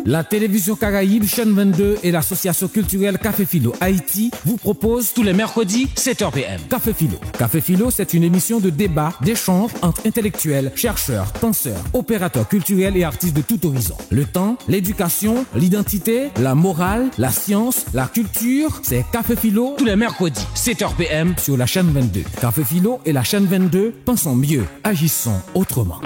La télévision Caraïbe, chaîne 22 et l'association culturelle Café Philo Haïti vous proposent tous les mercredis 7h PM. Café Philo. Café Philo, c'est une émission de débat, d'échange entre intellectuels, chercheurs, penseurs, opérateurs culturels et artistes de tout horizon. Le temps, l'éducation, l'identité, la morale, la science, la culture, c'est Café Philo tous les mercredis 7h PM sur la chaîne 22. Café Philo et la chaîne 22, pensons mieux, agissons autrement.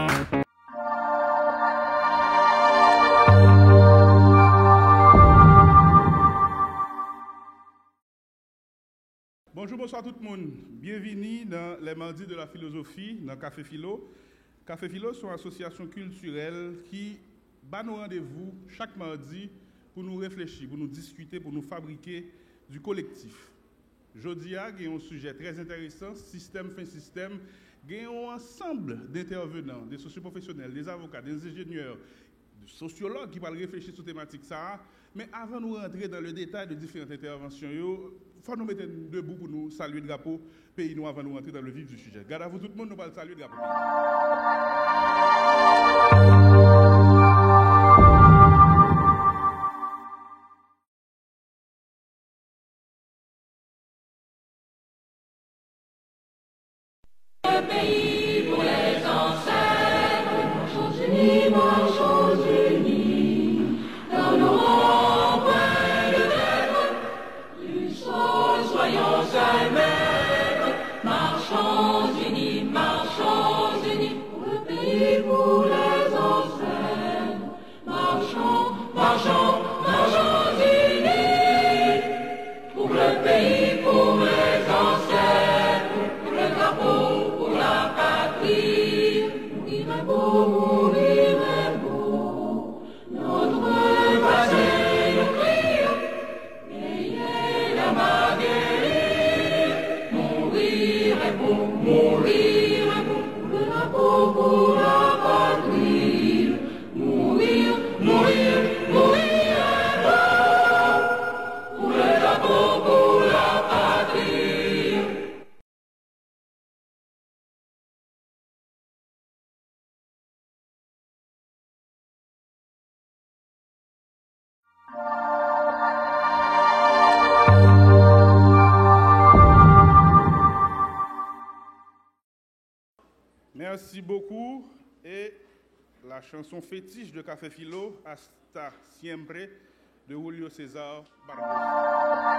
Bonjour, bonsoir tout le monde. Bienvenue dans les mardis de la philosophie, dans Café Philo. Café Philo, c'est une association culturelle qui bat nos rendez-vous chaque mardi pour nous réfléchir, pour nous discuter, pour nous fabriquer du collectif. Jeudi, il y a un sujet très intéressant, système fin système. Il y a un ensemble d'intervenants, des socioprofessionnels, des avocats, des ingénieurs, des sociologues qui vont réfléchir sur la thématique. Mais avant de nous rentrer dans le détail de différentes interventions, il faut nous mettre debout pour nous saluer le drapeau pays nous avant de nous rentrer dans le vif du sujet. Gardez à vous tout le monde, nous allons saluer le drapeau. Le pays pour les ancêtres, marchons unis, marchons unis, dans nos points de terre, du sol, soyons eux-mêmes, marchons unis, pour le pays, pour les ancêtres, marchons unis, pour le pays, pour les ancêtres, pour le drapeau, pour la patrie, mourir est beau, notre passé nous crie, ayez la main guérie, mourir est beau, pour le drapeau, pour la patrie, mourir est beau, pour le drapeau, pour la patrie. Merci beaucoup. Et la chanson fétiche de Café Philo, Hasta Siempre, de Julio César Barbosa.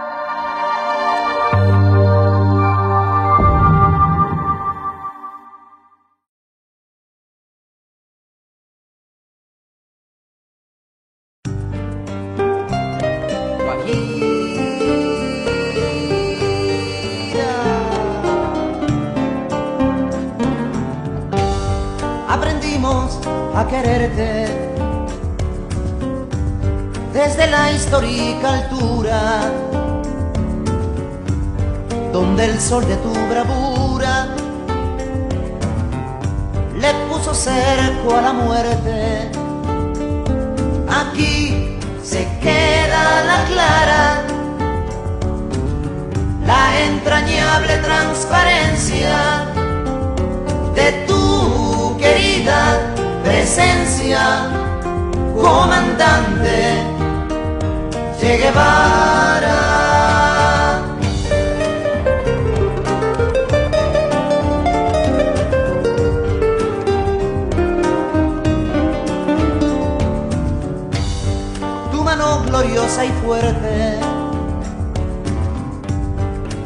Aprendimos a quererte desde la histórica altura, donde el sol de tu bravura le puso cerco a la muerte. Aquí se queda la clara, la entrañable transparencia de tu querida presencia, comandante Che Guevara. Tu mano gloriosa y fuerte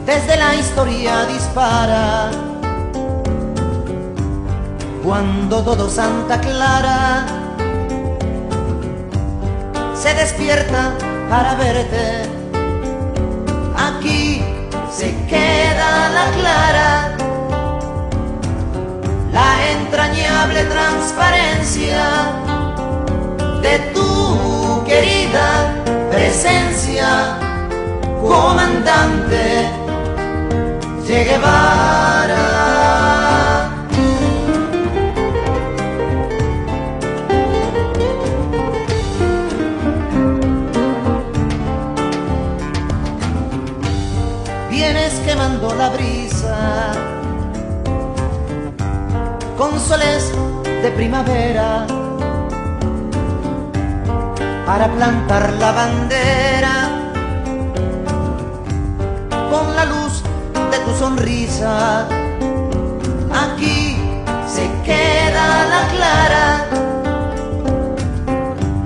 desde la historia dispara, cuando todo Santa Clara se despierta para verte. Aquí se queda la clara, la entrañable transparencia de tu querida presencia, comandante Che Guevara. Vienes quemando la brisa con soles de primavera, para plantar la bandera con la luz de tu sonrisa. Aquí se queda la clara,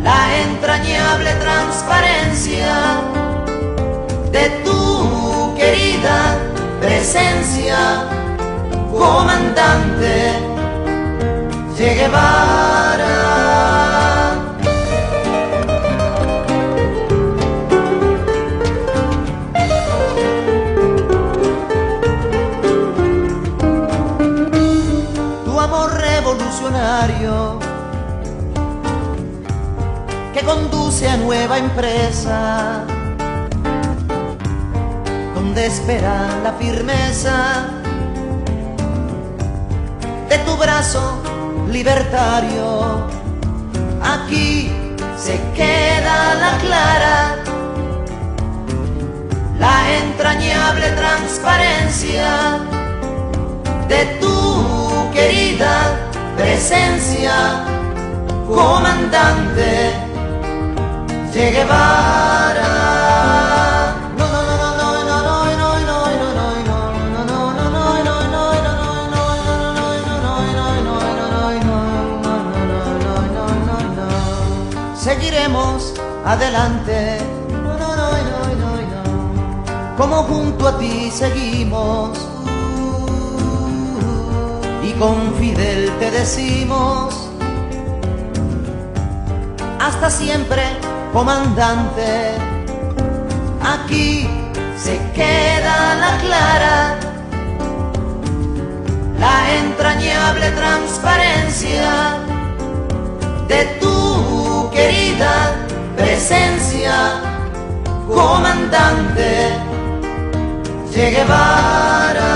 la entrañable transparencia de tu querida presencia, comandante Che Guevara. Tu amor revolucionario que conduce a nueva empresa, donde espera la firmeza de tu brazo libertario. Aquí se queda la clara, la entrañable transparencia de tu querida presencia, comandante Che Guevara. Seguiremos adelante, como junto a ti seguimos, y con Fidel te decimos, hasta siempre, comandante. Aquí se queda la clara, la entrañable transparencia de tu querida presencia, comandante Che Guevara.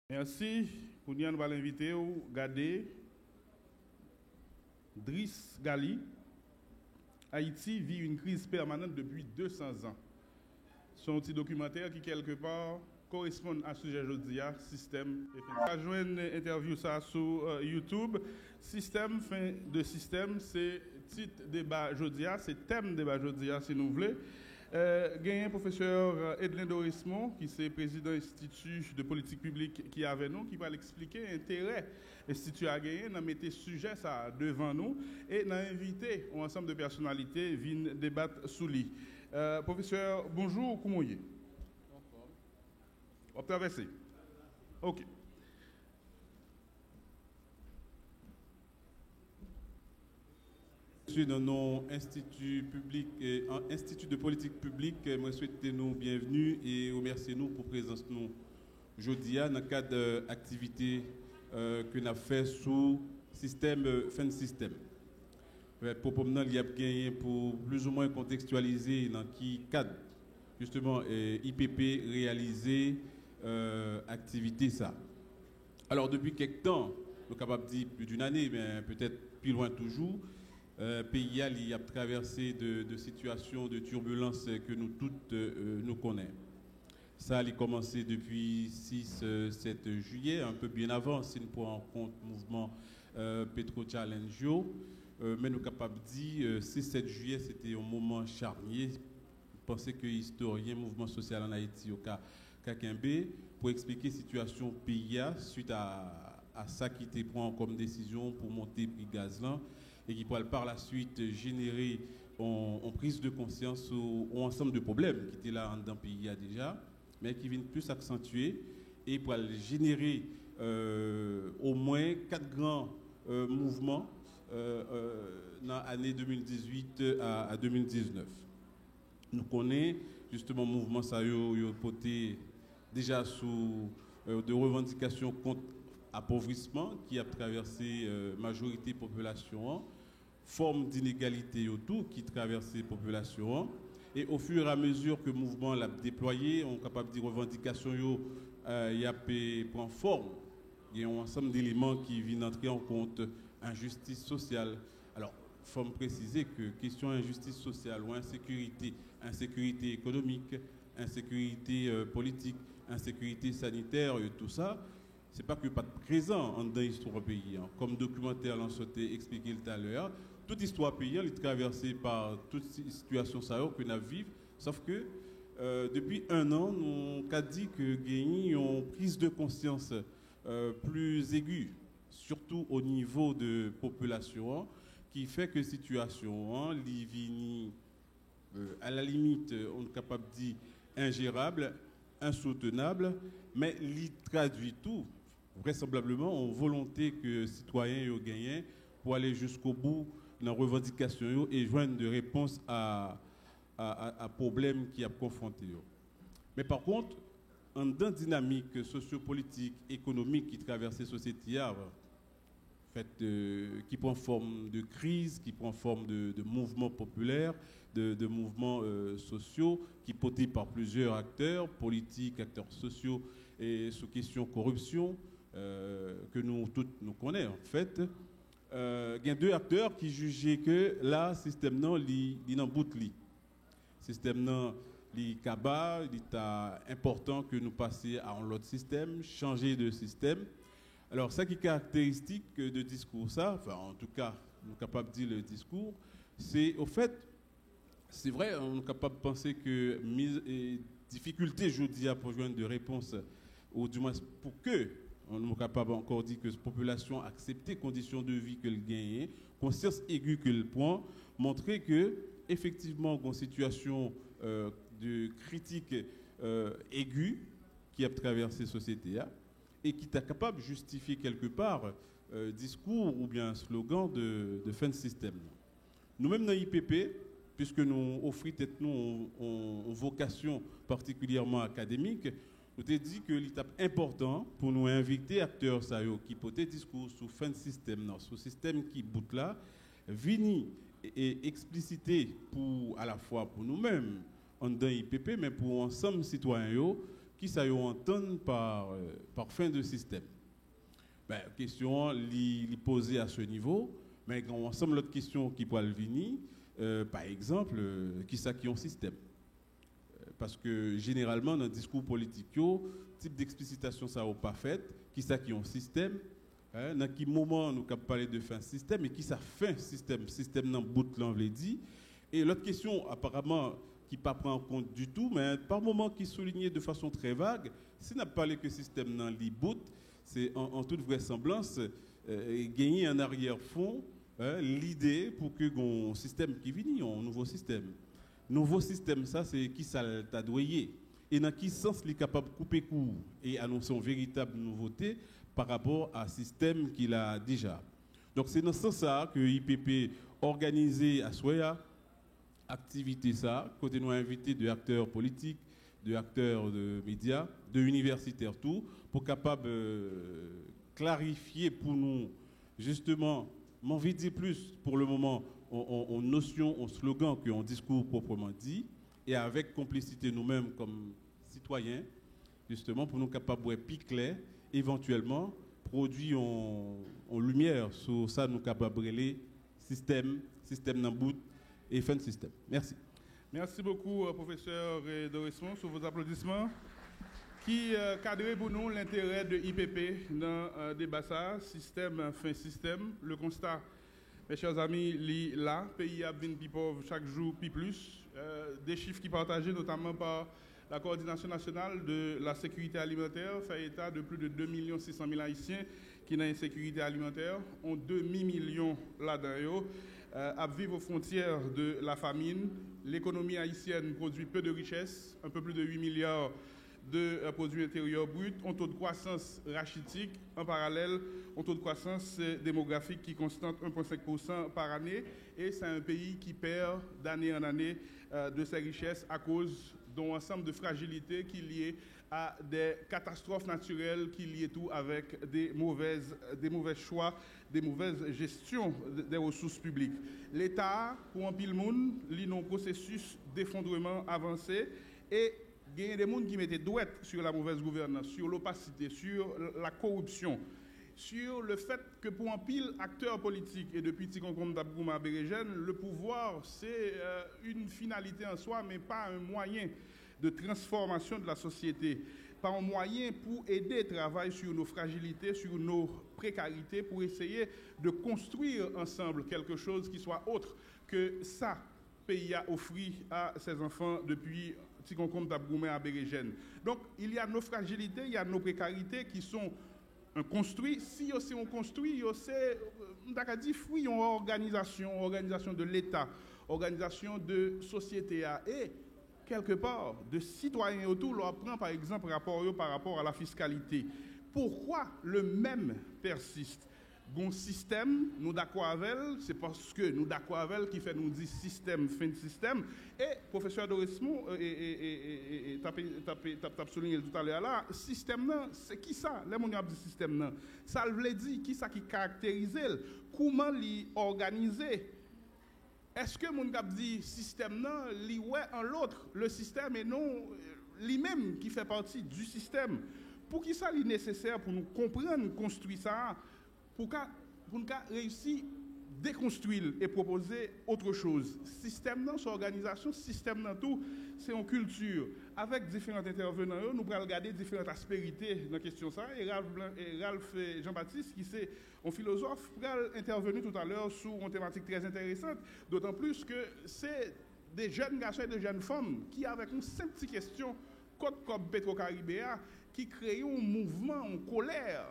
Merci. Pour nous, on va l'inviter à regarder Driss Gali. Haïti vit une crise permanente depuis 200 ans. Son petit documentaire qui, quelque part, correspond à ce sujet aujourd'hui, système. On va joindre une interview ça sur YouTube. Système, fin de système, c'est titre débat aujourd'hui, c'est thème débat aujourd'hui, si nous voulons. Gagnant professeur Edlin Dorismont, qui est président de l'Institut de politique publique qui est avec nous, qui va l'expliquer l'intérêt de l'Institut à gagner, dans mettre sujet ça devant nous et dans inviter un ensemble de personnalités à venir débattre sous lui. Professeur, bonjour, comment est-ce? On va traverser. OK. Je suis dans nos instituts publics, institut de politique publique. Je souhaite nous bienvenue et remercier nous pour présence nous aujourd'hui dans le cadre de l'activité que nous avons fait sous système fin de système. Pour il y a gagné pour plus ou moins contextualiser dans qui cadre justement IPP réaliser activité ça. Alors depuis quelque temps, nous sommes capables de dire plus d'une année, mais peut-être plus loin toujours. Pays il a traversé de situations de turbulence que nous toutes nous connaissons. Ça a commencé depuis 6-7 juillet, un peu bien avant, si nous prenons en compte le mouvement Petro Challenge. Mais nous sommes capables de dire 6-7 juillet, c'était un moment charnier. Je pense que historien, mouvement social en Haïti, au cas Kakembe, pour expliquer la situation pays suite à à ça qui te prend comme décision pour monter le prix gaz là et qui pourrait par la suite générer en prise de conscience ou ensemble de problèmes qui étaient là dans le pays déjà, mais qui viennent plus accentuer et pour générer au moins 4 grands mouvements dans l'année 2018 à 2019. Nous connaissons justement le mouvement ça porté déjà sous de revendications contre appauvrissement qui a traversé majorité population, forme d'inégalité autour qui traverse la population. Et au fur et à mesure que le mouvement l'a déployé, on est capable de dire revendications y a prend forme. Il y a un ensemble d'éléments qui viennent entrer en compte. Injustice sociale. Alors, il faut me préciser que question injustice sociale ou insécurité, insécurité économique, insécurité politique, insécurité sanitaire, et tout ça, c'est pas que pas présent dans l'histoire du pays. Hein. Comme documentaire l'a expliqué tout à l'heure, toute histoire pays est traversée par toutes ces situations que nous vivons, sauf que depuis un an, nous avons dit que nous avons une prise de conscience plus aiguë, surtout au niveau de population, qui fait que la situation, à la limite, on est capable de dire ingérable, insoutenable, mais il traduit tout, vraisemblablement, en volonté que les citoyens aient gagné pour aller jusqu'au bout dans la revendication et joindre des réponses à problèmes qui a confronté. Mais par contre, en dans dynamique sociopolitique, économique qui traverse la société, qui prend forme de crise, qui prend forme de mouvements populaires, de mouvements sociaux, qui portés par plusieurs acteurs politiques, acteurs sociaux, et sous question corruption, que nous tous nous connaissons en fait. Il y a 2 acteurs qui jugeaient que là, le système non, il en bout li. Le système non, il est important que nous passions à un autre système, changer de système. Alors, ça qui est caractéristique de discours, ça, enfin, en tout cas, nous sommes capables de dire le discours, c'est au fait, c'est vrai, on est capable de penser que difficulté, je dis, pour joindre de réponses, ou du moins pour que, on est capable encore de dire que la population accepte les conditions de vie qu'elle gagne, conscience aiguë qu'elle prend, montrer que, effectivement, une situation de critique aiguë qui a traversé la société, et qui est capable de justifier quelque part discours ou bien slogan de fin de système. Nous-mêmes dans l'IPP, puisque nous offrons nous une vocation particulièrement académique, nous avons dit que l'étape importante pour nous inviter acteurs qui portent discours sur fin de système, sur le système qui bout là, venir et expliciter à la fois pour nous-mêmes dans l'IPP, mais pour ensemble citoyens qui ça entendent par fin de système. Ben, question posée à ce niveau, mais quand on ensemble l'autre question qui peut venir, par exemple, qui ça qui ont système. Parce que généralement dans le discours politique, type d'explicitation ça n'a pas fait, qui ça qui ont système, dans quel moment nous avons parlé de fin système et qui ça fin système dans bout l'envie dit. Et l'autre question apparemment qui ne prend en compte du tout, mais par moment qui soulignait de façon très vague, si on n'a pas parlé que le système dans l'e-boot, c'est en toute vraisemblance gagner un arrière-fond l'idée pour que un système qui vient, un nouveau système. Nouveau système, ça, c'est qui ça t'a doyé. Et dans quel sens il est capable de couper court et annoncer une véritable nouveauté par rapport à un système qu'il a déjà. Donc c'est dans ce sens que l'IPP organisé à Soya, activité ça, côté nous invité de acteurs politiques, de acteurs de médias, de universitaires, tout, pour capable clarifier pour nous, justement, m'envie de dire plus pour le moment, en notion, en slogan, qu'en discours proprement dit, et avec complicité nous-mêmes comme citoyens, justement, pour nous capables de piquer, éventuellement, produire en lumière sur ça, nous capables de brûler système dans bout, et fin de système. Merci. Merci beaucoup, professeur Dorisson, sur vos applaudissements qui cadrent pour nous l'intérêt de l'IPP dans le débat ça, système, fin système. Le constat, mes chers amis, là, pays a bien plus pauvre chaque jour, plus. Des chiffres qui partagés notamment par La coordination nationale de la sécurité alimentaire fait état de plus de 2 600 000 Haïtiens qui ont une sécurité alimentaire, ont 2,5 millions là-dedans, à vivre aux frontières de la famine. L'économie haïtienne produit peu de richesses, un peu plus de 8 milliards de produits intérieurs bruts, un taux de croissance rachitique, en parallèle, un taux de croissance démographique qui constante 1,5% par année, et c'est un pays qui perd d'année en année de ses richesses à cause d'un ensemble de fragilités qui est lié à des catastrophes naturelles, qui est lié tout avec des mauvais choix, des mauvaises gestions des ressources publiques. L'État, pour un pile monde, lit un processus d'effondrement avancé, et il y a des gens qui mettent douette sur la mauvaise gouvernance, sur l'opacité, sur la corruption, sur le fait que pour un pile acteur politique, et depuis Tikonkom Dabgouma Bérégène, le pouvoir c'est une finalité en soi, mais pas un moyen de transformation de la société, pas un moyen pour aider le travail sur nos fragilités, sur nos précarités, pour essayer de construire ensemble quelque chose qui soit autre que ça pays a offert à ses enfants depuis Tikonkom Dabgoumé à Bérégène. Donc il y a nos fragilités, il y a nos précarités qui sont construits. Si aussi on construit, c'est une organisation de l'État, organisation de société et quelque part de citoyens autour, l'on prend par exemple par rapport à la fiscalité. Pourquoi le même persiste? Bon système, nous d'accord avec elle, c'est parce que nous d'accord avec elle qui fait nous dire système, fin de système. Et professeur Dorismont, t'as souligné tout à l'heure là, système c'est qui ça? Les gens dit système ça veut dire qui ça qui caractérise, comment l'y organiser? Est-ce que mon cap dit système li ouais en l'autre le système et non lui-même qui fait partie du système? Pour qui ça est nécessaire pour nous comprendre, construire ça? Pour nous réussir à déconstruire et proposer autre chose. Système dans son organisation, système dans tout, c'est en culture. Avec différents intervenants, nous allons regarder différentes aspérités dans la question ça. Et Ralph Jean-Baptiste, qui est un philosophe, va intervenir tout à l'heure sur une thématique très intéressante, d'autant plus que c'est des jeunes garçons et des jeunes femmes qui, avec une simple petite question, comme Petro-Caribéa, qui créent un mouvement, une colère,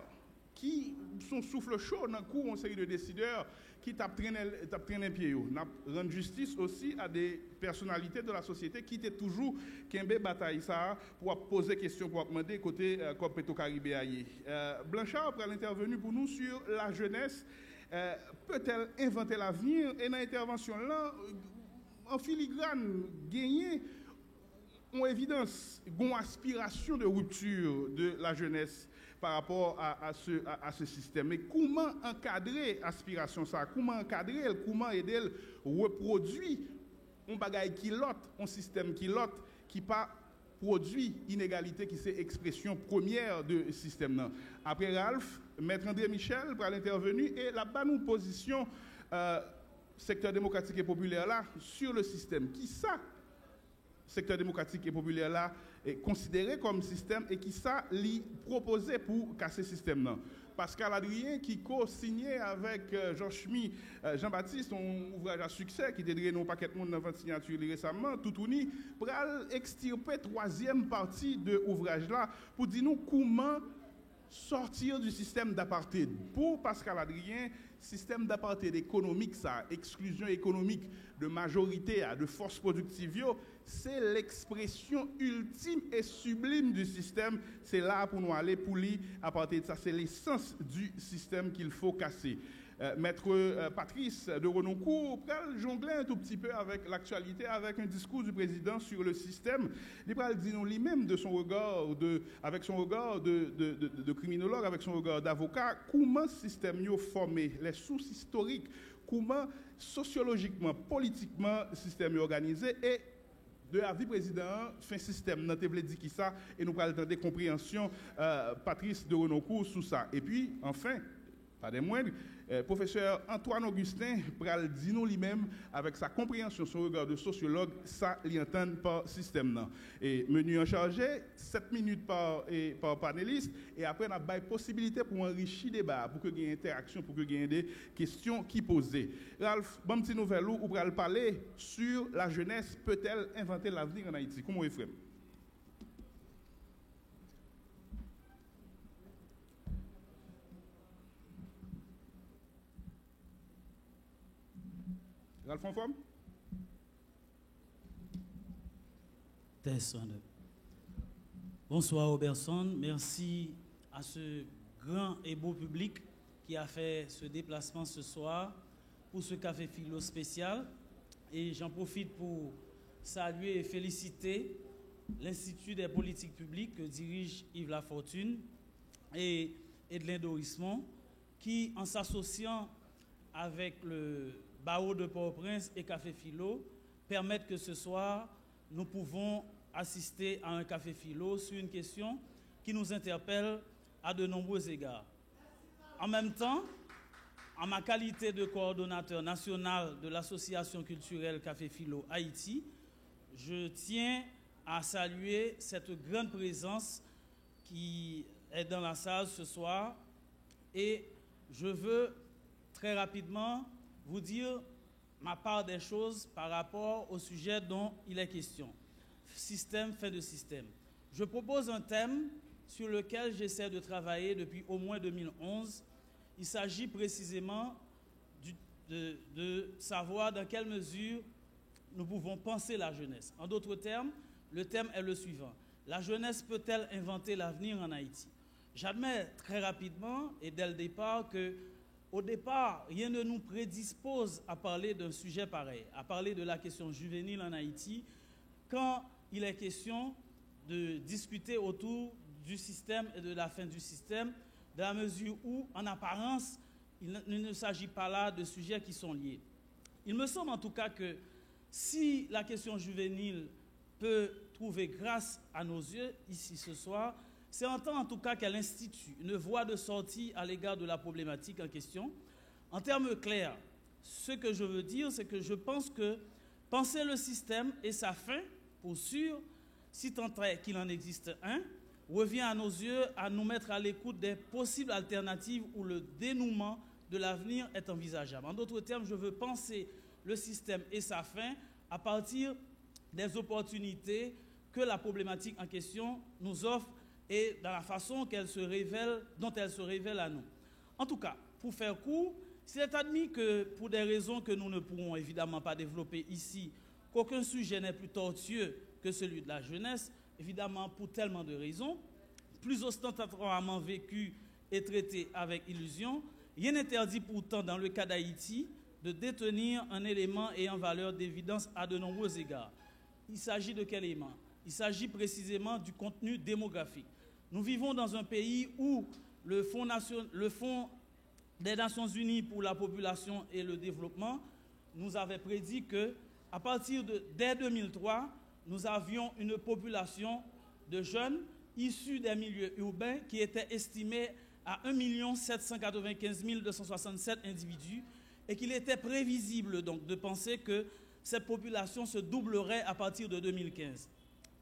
qui sont souffle chaud dans le coup une série de décideurs qui tapent traîner pied. Rendre justice aussi à des personnalités de la société qui étaient toujours Kembe bataille ça pour poser question, pour demander côté Petro-Caribéa. Blanchard a intervenu pour nous sur la jeunesse. Peut-elle inventer l'avenir? Et dans l'intervention là, en filigrane, gagner une évidence, une aspiration de rupture de la jeunesse par rapport à ce système. Mais comment encadrer l'aspiration ça? Comment encadrer, comment aider à reproduire un bagage qui lotte, un système qui lotte, qui pas produit inégalité, qui c'est expression première de système. Après Ralph, Maître André Michel va l'intervenir et la bonne position secteur démocratique et populaire là sur le système. Qui ça? Secteur démocratique et populaire là est considéré comme système et qui ça lui proposé pour casser ce système là. Pascal Adrien qui co-signé avec Georges Schmy, Jean-Baptiste, un ouvrage à succès qui était donné un paquet de monde dans votre signature récemment, tout uni, pour extirper troisième partie de l'ouvrage là pour dire nous comment sortir du système d'apartheid. Pour Pascal Adrien, système d'apartheid économique, ça, exclusion économique de majorité, de force productive, c'est l'expression ultime et sublime du système. C'est là pour nous aller, pour lui, à partir de ça, c'est l'essence du système qu'il faut casser. Maître Patrice de Renoncourt va jongler un tout petit peu avec l'actualité, avec un discours du président sur le système. Il va dire lui-même de son regard, avec son regard de criminologue, avec son regard d'avocat, comment le système est formé, les sources historiques, comment sociologiquement, politiquement, le système est organisé et de la vie président, fin système, nous avons dit qui ça, et nous allons entendre des compréhensions, Patrice de Renoncourt sur ça. Et puis, enfin, pas des moindres, professeur Antoine Augustin pral dit nous lui-même avec sa compréhension, son regard de sociologue, ça l'y entend par système. Et menu en chargé, 7 minutes par panéliste, et après on a une possibilité pour enrichir le débat, pour qu'il y ait interaction, pour qu'il y ait des questions qui posées. Ralph, bon petit nouvelle où pral parler sur la jeunesse, peut-elle inventer l'avenir en Haïti? Comment est-ce? Ralph Fonforme? Test 1, 2. Bonsoir Robertson, merci à ce grand et beau public qui a fait ce déplacement ce soir pour ce café philo spécial. Et j'en profite pour saluer et féliciter l'Institut des politiques publiques que dirige Yves Lafortune et Edlin Dorismont, qui, en s'associant avec le barreau de Port-au-Prince et Café Philo, permettent que ce soir, nous pouvons assister à un café philo sur une question qui nous interpelle à de nombreux égards. En même temps, en ma qualité de coordonnateur national de l'association culturelle Café Philo Haïti, je tiens à saluer cette grande présence qui est dans la salle ce soir et je veux très rapidement vous dire ma part des choses par rapport au sujet dont il est question. Système, fin de système. Je propose un thème sur lequel j'essaie de travailler depuis au moins 2011. Il s'agit précisément de savoir dans quelle mesure nous pouvons penser la jeunesse. En d'autres termes, le thème est le suivant. La jeunesse peut-elle inventer l'avenir en Haïti? J'admets très rapidement et dès le départ que, au départ, rien ne nous prédispose à parler d'un sujet pareil, à parler de la question juvénile en Haïti, quand il est question de discuter autour du système et de la fin du système, dans la mesure où, en apparence, il ne s'agit pas là de sujets qui sont liés. Il me semble en tout cas que si la question juvénile peut trouver grâce à nos yeux ici ce soir, c'est en tant en tout cas qu'elle institue une voie de sortie à l'égard de la problématique en question. En termes clairs, ce que je veux dire, c'est que je pense que penser le système et sa fin, pour sûr, si tant est qu'il en existe un, revient à nos yeux à nous mettre à l'écoute des possibles alternatives où le dénouement de l'avenir est envisageable. En d'autres termes, je veux penser le système et sa fin à partir des opportunités que la problématique en question nous offre et dans la façon qu'elle se révèle, dont elle se révèle à nous. En tout cas, pour faire court, s'il est admis que, pour des raisons que nous ne pourrons évidemment pas développer ici, qu'aucun sujet n'est plus tortueux que celui de la jeunesse, évidemment pour tellement de raisons, plus ostentatoirement vécu et traité avec illusion, rien n'interdit pourtant dans le cas d'Haïti de détenir un élément ayant valeur d'évidence à de nombreux égards. Il s'agit de quel élément? Il s'agit précisément du contenu démographique. Nous vivons dans un pays où le Fonds des Nations Unies pour la population et le développement nous avait prédit qu'à partir dès 2003, nous avions une population de jeunes issus des milieux urbains qui était estimée à 1 795 267 individus et qu'il était prévisible donc de penser que cette population se doublerait à partir de 2015.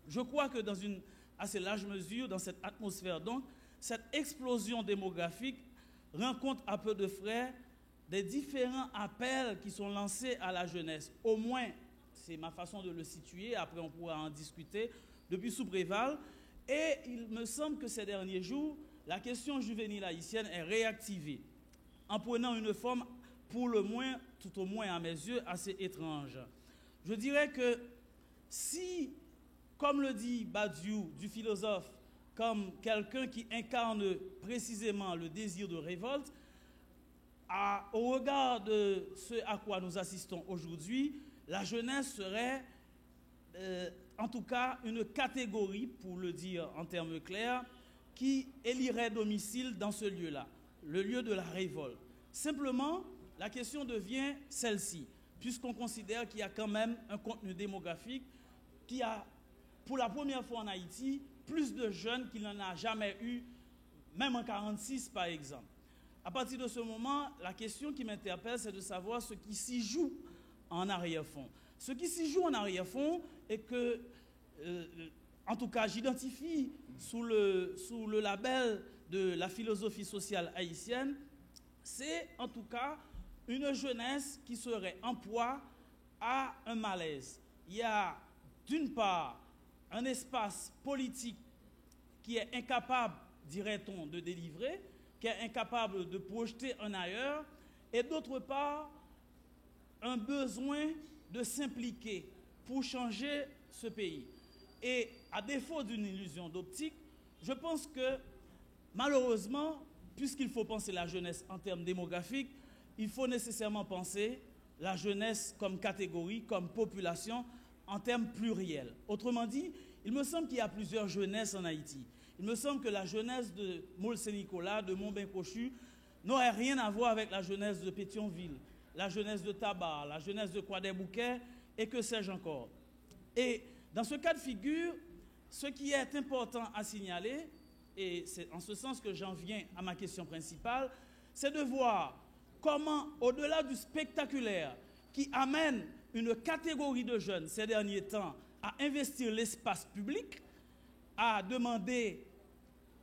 Je crois que dans une assez large mesure, dans cette atmosphère donc, cette explosion démographique rencontre à peu de frais des différents appels qui sont lancés à la jeunesse. Au moins, c'est ma façon de le situer, après on pourra en discuter, depuis Sous-Préval. Et il me semble que ces derniers jours, la question juvénile haïtienne est réactivée, en prenant une forme, pour le moins, tout au moins à mes yeux, assez étrange. Je dirais que si, comme le dit Badiou, du philosophe, comme quelqu'un qui incarne précisément le désir de révolte, au regard de ce à quoi nous assistons aujourd'hui, la jeunesse serait, en tout cas, une catégorie, pour le dire en termes clairs, qui élirait domicile dans ce lieu-là, le lieu de la révolte. Simplement, la question devient celle-ci, puisqu'on considère qu'il y a quand même un contenu démographique qui a, pour la première fois en Haïti, plus de jeunes qu'il n'en a jamais eu, même en 1946 par exemple. À partir de ce moment, la question qui m'interpelle, c'est de savoir ce qui s'y joue en arrière-fond. Ce qui s'y joue en arrière-fond est que, en tout cas, j'identifie sous le label de la philosophie sociale haïtienne, c'est en tout cas une jeunesse qui serait en proie à un malaise. Il y a d'une part un espace politique qui est incapable, dirait-on, de délivrer, qui est incapable de projeter un ailleurs, et d'autre part, un besoin de s'impliquer pour changer ce pays. Et à défaut d'une illusion d'optique, je pense que malheureusement, puisqu'il faut penser la jeunesse en termes démographiques, il faut nécessairement penser la jeunesse comme catégorie, comme population, en termes pluriels. Autrement dit, il me semble qu'il y a plusieurs jeunesses en Haïti. Il me semble que la jeunesse de Maule-Saint-Nicolas, de Montbain-Cochu, n'aurait rien à voir avec la jeunesse de Pétionville, la jeunesse de Tabar, la jeunesse de Croix-des-Bouquets, et que sais-je encore. Et dans ce cas de figure, ce qui est important à signaler, et c'est en ce sens que j'en viens à ma question principale, c'est de voir comment, au-delà du spectaculaire qui amène une catégorie de jeunes ces derniers temps à investir l'espace public, à demander,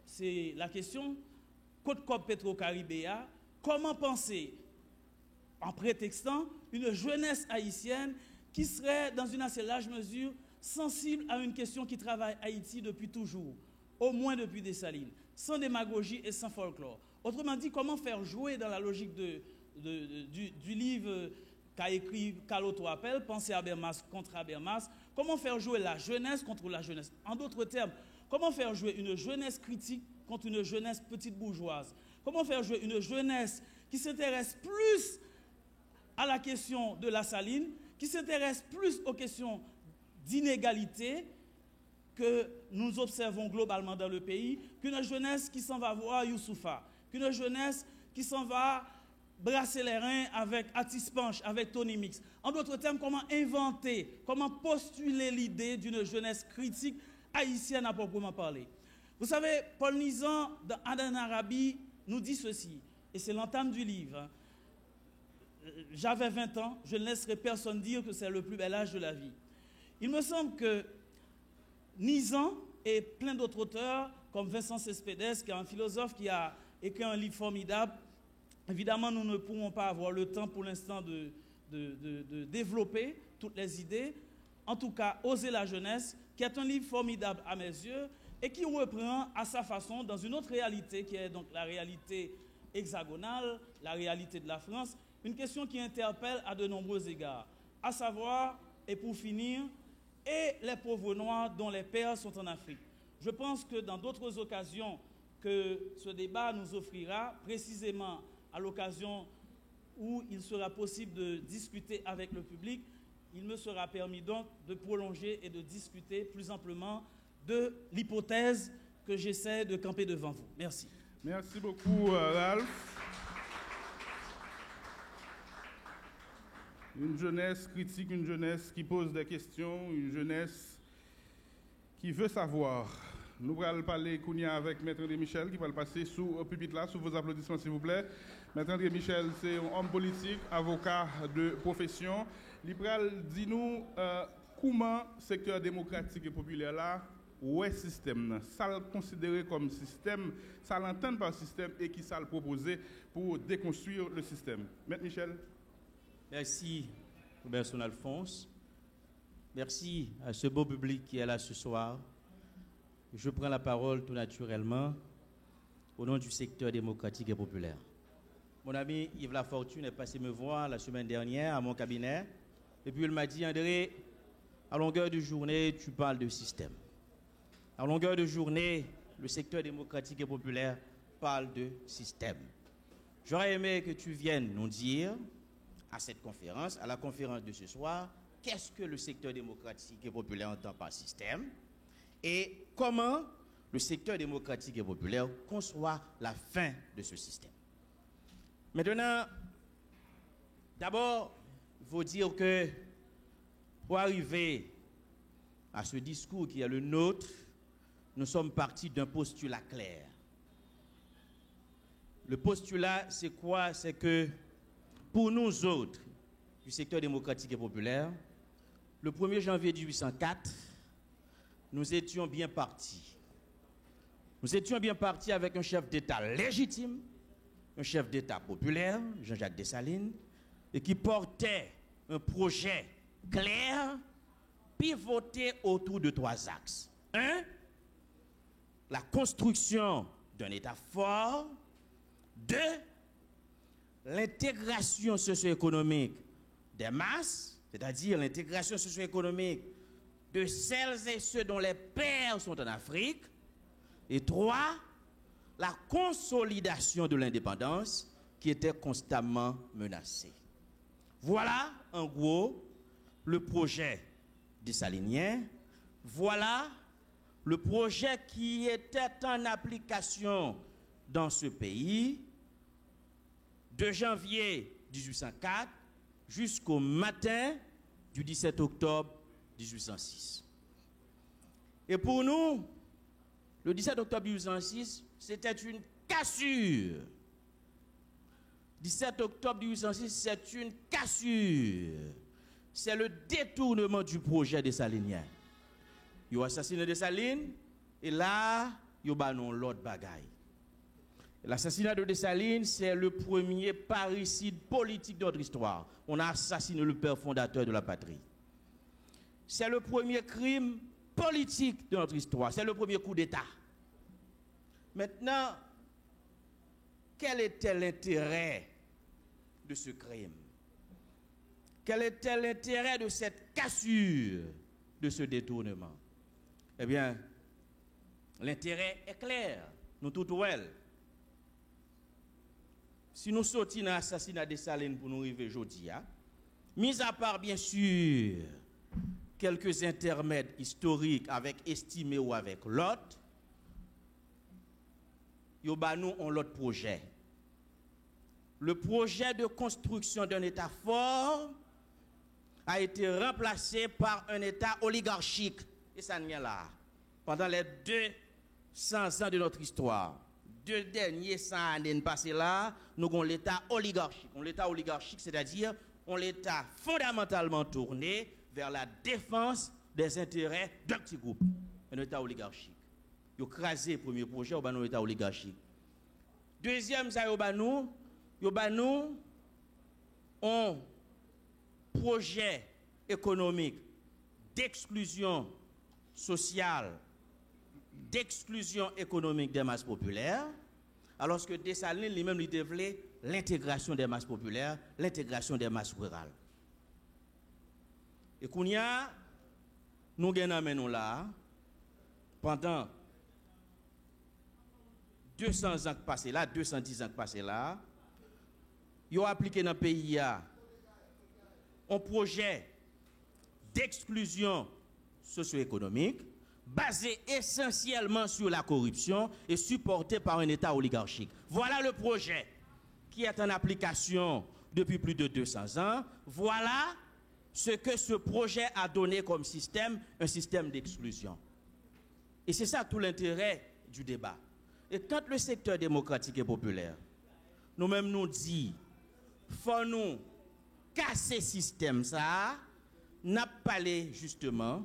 c'est la question, Côte-Cop Petro-Caribéa, comment penser, en prétextant, une jeunesse haïtienne qui serait, dans une assez large mesure, sensible à une question qui travaille Haïti depuis toujours, au moins depuis Dessalines, sans démagogie et sans folklore. Autrement dit, comment faire jouer dans la logique du livre qu'a écrit Caloto Appel, Penser Habermas contre Habermas, comment faire jouer la jeunesse contre la jeunesse. En d'autres termes, comment faire jouer une jeunesse critique contre une jeunesse petite bourgeoise. Comment faire jouer une jeunesse qui s'intéresse plus à la question de la saline, qui s'intéresse plus aux questions d'inégalité que nous observons globalement dans le pays, qu'une jeunesse qui s'en va voir Youssoufa, qu'une jeunesse qui s'en va brasser les reins avec Atis Panch, avec Tony Mix. En d'autres termes, comment inventer, comment postuler l'idée d'une jeunesse critique haïtienne à proprement parler. Vous savez, Paul Nizan, dans Adan Arabi, nous dit ceci, et c'est l'entame du livre. J'avais 20 ans, je ne laisserai personne dire que c'est le plus bel âge de la vie. Il me semble que Nizan et plein d'autres auteurs, comme Vincent Cespedes, qui est un philosophe qui a écrit un livre formidable, évidemment, nous ne pourrons pas avoir le temps pour l'instant de développer toutes les idées. En tout cas, Oser la jeunesse, qui est un livre formidable à mes yeux et qui reprend à sa façon, dans une autre réalité, qui est donc la réalité hexagonale, la réalité de la France, une question qui interpelle à de nombreux égards, à savoir, et pour finir, et les pauvres noirs dont les pères sont en Afrique. Je pense que dans d'autres occasions que ce débat nous offrira, précisément à l'occasion où il sera possible de discuter avec le public, il me sera permis donc de prolonger et de discuter plus amplement de l'hypothèse que j'essaie de camper devant vous. Merci. Merci beaucoup, Ralph. Une jeunesse critique, une jeunesse qui pose des questions, une jeunesse qui veut savoir. Nous allons parler Kounia avec Maître André Michel qui va le passer sous le pupitre là, sous vos applaudissements s'il vous plaît. Maître André Michel, c'est un homme politique, avocat de profession. Libral, dis-nous comment le secteur démocratique et populaire là, où est le système, ça le considérer comme système, ça l'entend par système et qui ça le proposer pour déconstruire le système. Maître Michel. Merci, Robertson Alphonse. Merci à ce beau public qui est là ce soir. Je prends la parole tout naturellement au nom du secteur démocratique et populaire. Mon ami Yves Lafortune est passé me voir la semaine dernière à mon cabinet et puis il m'a dit, André, à longueur de journée, tu parles de système. À longueur de journée, le secteur démocratique et populaire parle de système. J'aurais aimé que tu viennes nous dire à cette conférence, à la conférence de ce soir, qu'est-ce que le secteur démocratique et populaire entend par système et comment le secteur démocratique et populaire conçoit la fin de ce système. Maintenant, d'abord, il faut dire que pour arriver à ce discours qui est le nôtre, nous sommes partis d'un postulat clair. Le postulat, c'est quoi? C'est que pour nous autres, du secteur démocratique et populaire, le 1er janvier 1804, nous étions bien partis. Nous étions bien partis avec un chef d'État légitime, un chef d'État populaire, Jean-Jacques Dessalines, et qui portait un projet clair, pivoté autour de 3 axes. 1, la construction d'un État fort. 2, l'intégration socio-économique des masses, c'est-à-dire l'intégration socio-économique de celles et ceux dont les pères sont en Afrique. Et 3, la consolidation de l'indépendance qui était constamment menacée. Voilà, en gros, le projet dessalinien. Voilà le projet qui était en application dans ce pays de janvier 1804 jusqu'au matin du 17 octobre 1806. Et pour nous, le 17 octobre 1806, c'était une cassure. 17 octobre 1806, c'est une cassure. C'est le détournement du projet dessalinien. Ils ont assassiné Dessalines et là, ils ont l'autre bagaille. L'assassinat de Dessalines, c'est le premier parricide politique de notre histoire. On a assassiné le père fondateur de la patrie. C'est le premier crime politique de notre histoire. C'est le premier coup d'État. Maintenant, quel était l'intérêt de ce crime? Quel était l'intérêt de cette cassure, de ce détournement? Eh bien, l'intérêt est clair. Nous tout ouel. Si nous sortons dans l'assassinat de Dessalines pour nous arriver aujourd'hui, mis à part bien sûr quelques intermèdes historiques avec estimé ou avec l'autre, nous avons l'autre projet. Le projet de construction d'un État fort a été remplacé par un État oligarchique. Et ça n'est là. Pendant les 200 ans de notre histoire, 2 derniers 100 années passées là, nous avons l'État oligarchique. L'État oligarchique, c'est-à-dire l'État fondamentalement tourné vers la défense des intérêts d'un petit groupe. Un État oligarchique. Ils ont crasé le premier projet au un État oligarchique. Deuxième, ça nous un projet économique d'exclusion sociale, d'exclusion économique des masses populaires, alors que Dessalines lui-même lui développait l'intégration des masses populaires, l'intégration des masses rurales. Et qu'on y a, nous gagnons là, pendant 200 ans passés là, 210 ans passés là, ils ont appliqué dans le pays un projet d'exclusion socio-économique basé essentiellement sur la corruption et supporté par un État oligarchique. Voilà le projet qui est en application depuis plus de 200 ans. Voilà ce que ce projet a donné comme système, un système d'exclusion. Et c'est ça tout l'intérêt du débat. Et quand le secteur démocratique et populaire, nous-mêmes nous dit, faut nous casser ce système, ça, n'a pas parlé justement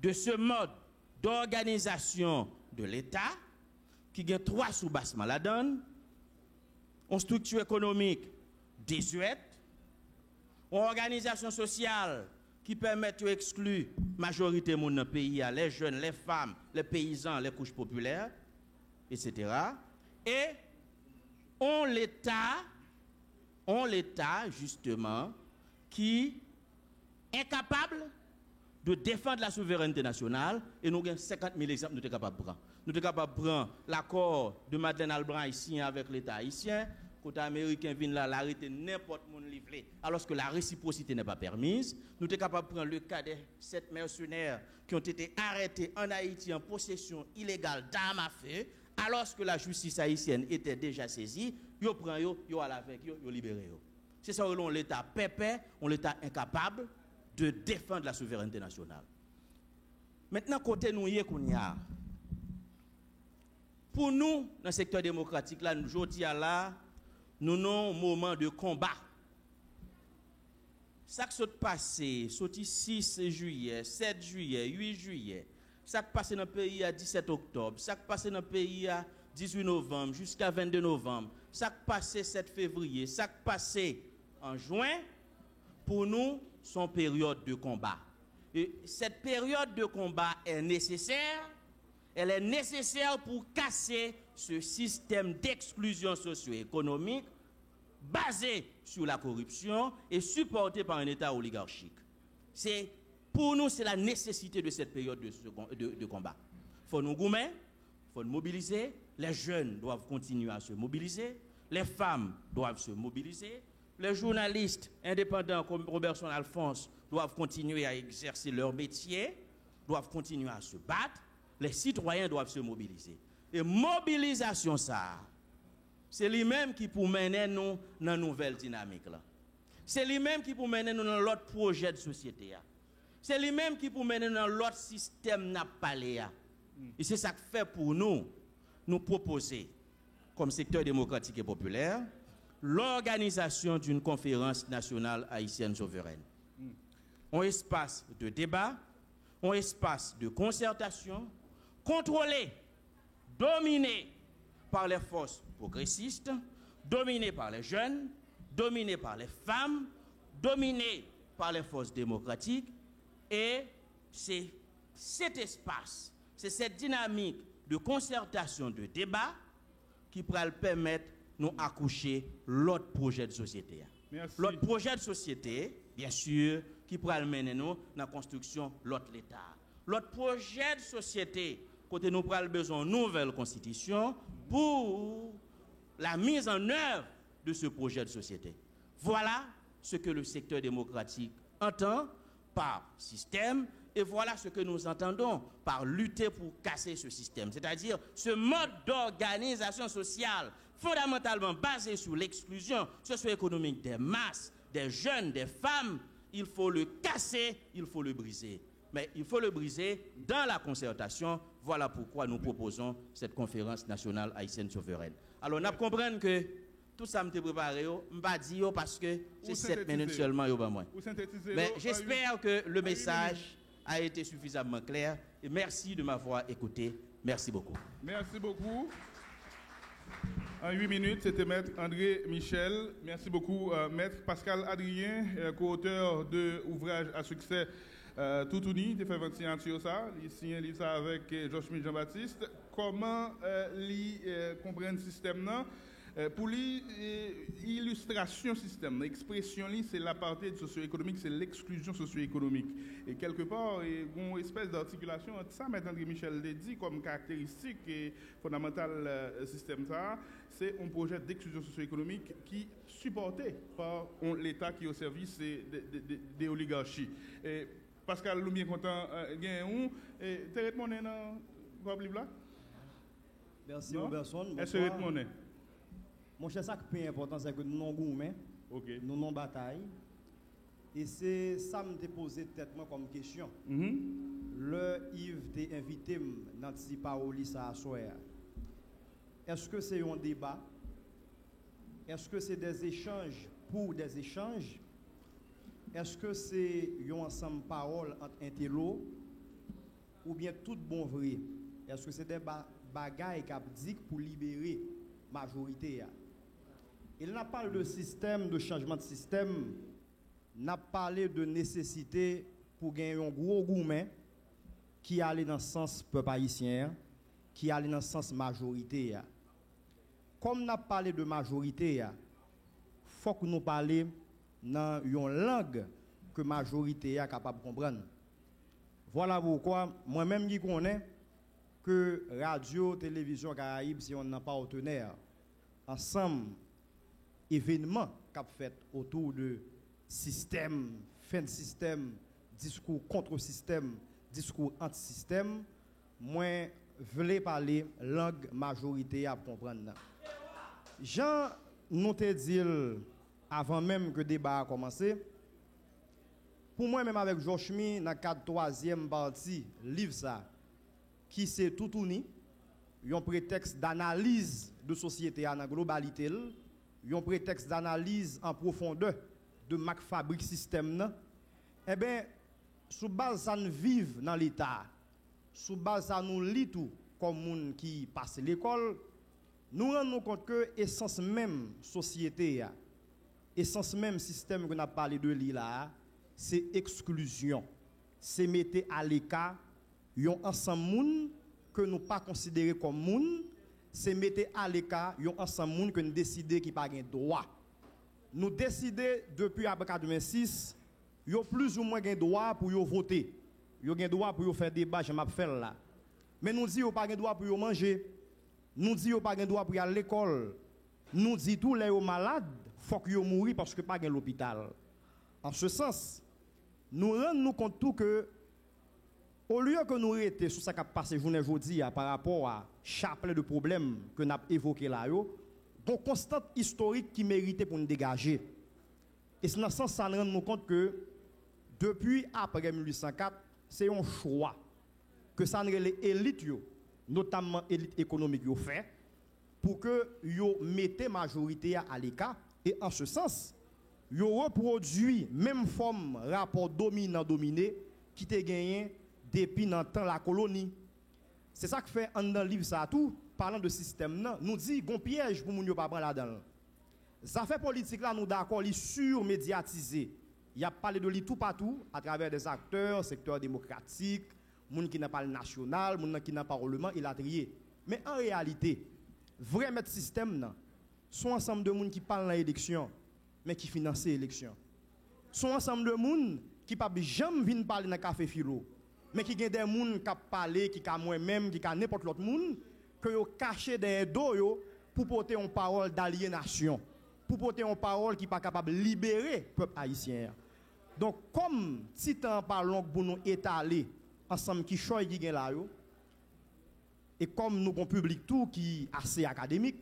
de ce mode d'organisation de l'État qui a 3 sous-bassements la donne, une structure économique désuète, une organisation sociale qui permet d'exclure la majorité de monde dans le pays, les jeunes, les femmes, les paysans, les couches populaires, etc. Et on l'État justement qui est incapable de défendre la souveraineté nationale, et nous avons 50 000 exemples, nous sommes capables de prendre. Nous sommes capables de prendre l'accord de Madeleine Alban haïtien avec l'État haïtien, quand les Américains viennent là, l'arrêter n'importe où livré, alors que la réciprocité n'est pas permise. Nous sommes capables de prendre le cas des 7 mercenaires qui ont été arrêtés en Haïti en possession illégale d'armes à feu, alors que la justice haïtienne était déjà saisie. Ils prennent, ils allent avec, ils libèrent. C'est ça que l'État pépé, on l'État incapable de défendre la souveraineté nationale. Maintenant, côté nous, pour nous, dans le secteur démocratique, là, nous avons un moment de combat. Ça qui s'est passé, sorti 6 juillet, 7 juillet, 8 juillet, ça qui passé dans le pays à 17 octobre, ça qui passé dans le pays à 18 novembre, jusqu'à 22 novembre, ça qui passé 7 février, ça qui passé en juin, pour nous, sont période de combat. Et cette période de combat est nécessaire. Elle est nécessaire pour casser ce système d'exclusion socio-économique basé sur la corruption et supporté par un État oligarchique. Pour nous, c'est la nécessité de cette période de combat. Il faut nous gommer, il faut nous mobiliser, les jeunes doivent continuer à se mobiliser, les femmes doivent se mobiliser, les journalistes indépendants comme Robertson Alphonse doivent continuer à exercer leur métier, doivent continuer à se battre, les citoyens doivent se mobiliser. Et mobilisation, ça, c'est lui-même qui peut mener nous dans une nouvelle dynamique. C'est lui-même qui peut mener nous dans l'autre projet de société. C'est lui-même qui peut mener nous dans l'autre système n'a pas. Et c'est ça que fait pour nous proposer, comme secteur démocratique et populaire, l'organisation d'une conférence nationale haïtienne souveraine. Un espace de débat, un espace de concertation, contrôlé, dominé par les forces progressistes, dominé par les jeunes, dominé par les femmes, dominé par les forces démocratiques. Et c'est cet espace, c'est cette dynamique de concertation, de débat qui pourra permettre de nous accoucher l'autre projet de société. L'autre projet de société, bien sûr, qui pourra mener nous dans la construction de l'autre État. L'autre projet de société, côté nous avons besoin d'une nouvelle constitution pour la mise en œuvre de ce projet de société. Voilà ce que le secteur démocratique entend par système et voilà ce que nous entendons par lutter pour casser ce système. C'est-à-dire ce mode d'organisation sociale fondamentalement basé sur l'exclusion socio-économique des masses, des jeunes, des femmes. Il faut le casser, il faut le briser. Mais il faut le briser dans la concertation. Voilà pourquoi nous proposons cette conférence nationale haïtienne souveraine. Alors, nous comprenons que tout ça, je préparé, je ne vais pas dire parce que c'est 7 minutes seulement. Mais j'espère que le message a été suffisamment clair. Et merci de m'avoir écouté. Merci beaucoup. Merci beaucoup. En 8 minutes, c'était Maître André Michel. Merci beaucoup, Maître Pascal Adrien, co-auteur de l'ouvrage à succès Toutouni, qui fait votre signature ça. Il signe ça avec Joshua Jean-Baptiste. Comment comprendre le système là? Pour l'illustration système, l'expression c'est l'apartheid socio-économique, c'est l'exclusion socio-économique. Et quelque part, il y a une espèce d'articulation entre ça, M. André Michel l'a dit, comme caractéristique et fondamentale système ça, c'est un projet d'exclusion socio-économique qui est supporté par l'État qui est au service des oligarchies. Et Pascal, nous bien content, gagnons. Et tu es monnaie dans le là? Merci, Robertson. Est-ce que tu monnaie? Mon cher, ça qui est important, c'est que nous n'avons gourmet, nous n'avons bataille. Et c'est ça que je me posé tellement comme question. Le Yves t'a invité dans le parole ça à soir. Est-ce que c'est un débat? Est-ce que c'est des échanges pour des échanges? Est-ce que c'est un ensemble de paroles entre intello? Ou bien tout bon vrai? Est-ce que c'est des bagailles qui pour libérer la majorité? Il n'a pas parlé de système, de changement de système, n'a parlé de nécessité pour gagner un gros gourmet qui allait dans le sens peuple haïtien, qui allait dans le sens majorité. Comme n'a parlé de majorité, il faut que nous parlions dans une langue que la majorité est capable de comprendre. Voilà pourquoi moi-même je connais que Radio, Télévision Caraïbes, si on n'a pas partenaire, ensemble, événements qu'a fait autour de système, fin de système, discours contre système, discours anti-système, moi, je voulais parler langue majorité à comprendre. Jean nous te dit avant même que le débat a commencé, pour moi même avec Joshmi, dans la 3e partie, livre ça, qui c'est Toutouni, un prétexte d'analyse de société en globalité, un prétexte d'analyse en profondeur de Mac Fabrique système, eh bien, sous base ça nous vive dans l'État, sous base ça nous lit tout comme monde qui passe l'école, nous rendons compte que l'essence même société, l'essence même système qu'on a parlé de là, c'est exclusion, c'est mettre à l'écart un ensemble monde que nous pas considérer comme monde, c'est mettre à l'écart un ensemble monde que nous décider qui pas gain droit. nous décidons depuis après 86, yo plus ou moins un droit pour yo voter. Yo un droit pour yo faire débat, je m'a fait là. Mais nous disons pas un droit pour yo manger. Nous disons pas un droit pour y aller à l'école. Nous disons tous les malades, faut que yo mourir parce que pas à l'hôpital. En ce sens, nous rendons compte tout que au lieu que nous restions sur ce qui a passé journée aujourd'hui par rapport à chapelet de problèmes que nous avons évoqués là, une constante historique qui méritait pour nous dégager. Et c'est dans ce sens ça nous rend compte que depuis après 1804, c'est un choix que ça les élites, notamment l'élite économique, fait pour que yo mette majorité à l'écart. Et en ce sens, yo reproduit même forme rapport dominant-dominé qui te gagné depuis dans la colonie. C'est ça que fait dans le livre ça tout, parlant de système, nous dit qu'on piège pour nous pas prendre là-dedans. Ça fait politique là, nous d'accord, il surmédiatisé. Il y a parlé de lui tout partout à travers des acteurs, secteur démocratique, moun qui n'a pas le national, moun qui n'a pas le parlement, il a trié. Mais en réalité, vrai maître système sont ensemble de moun qui parlent dans l'élection, mais qui financent l'élection. Sont ensemble de moun qui pas jamais venir parler dans café philo, mais qui gen des moun qui parler, qui ka moi-même, qui ka n'importe l'autre moun que yo caché des dos yo pour porter une parole d'aliénation, pour porter une parole qui pas capable de libérer le peuple haïtien. Donc comme si t'en parlons pour nous étaler ensemble qui choy qui gen là yo, et comme nous avons public tout qui est assez académique,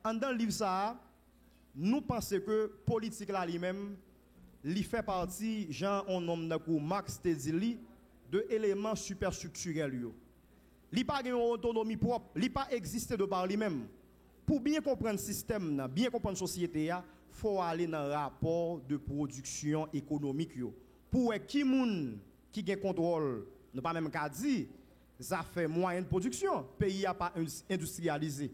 en dans le livre ça, nous pensons que politique là lui-même, il fait partie, Jean on nomme Marx Tezili, de éléments superstructurels yo. Il pas une autonomie propre, il pas exister de par lui-même. Pour bien comprendre le système, bien comprendre la société, il faut aller dans le rapport de production économique yo. Pour qui moun qui gagne contrôle, ne pas même qu'à dire ça fait moyen de production, pays a pas industrialisé.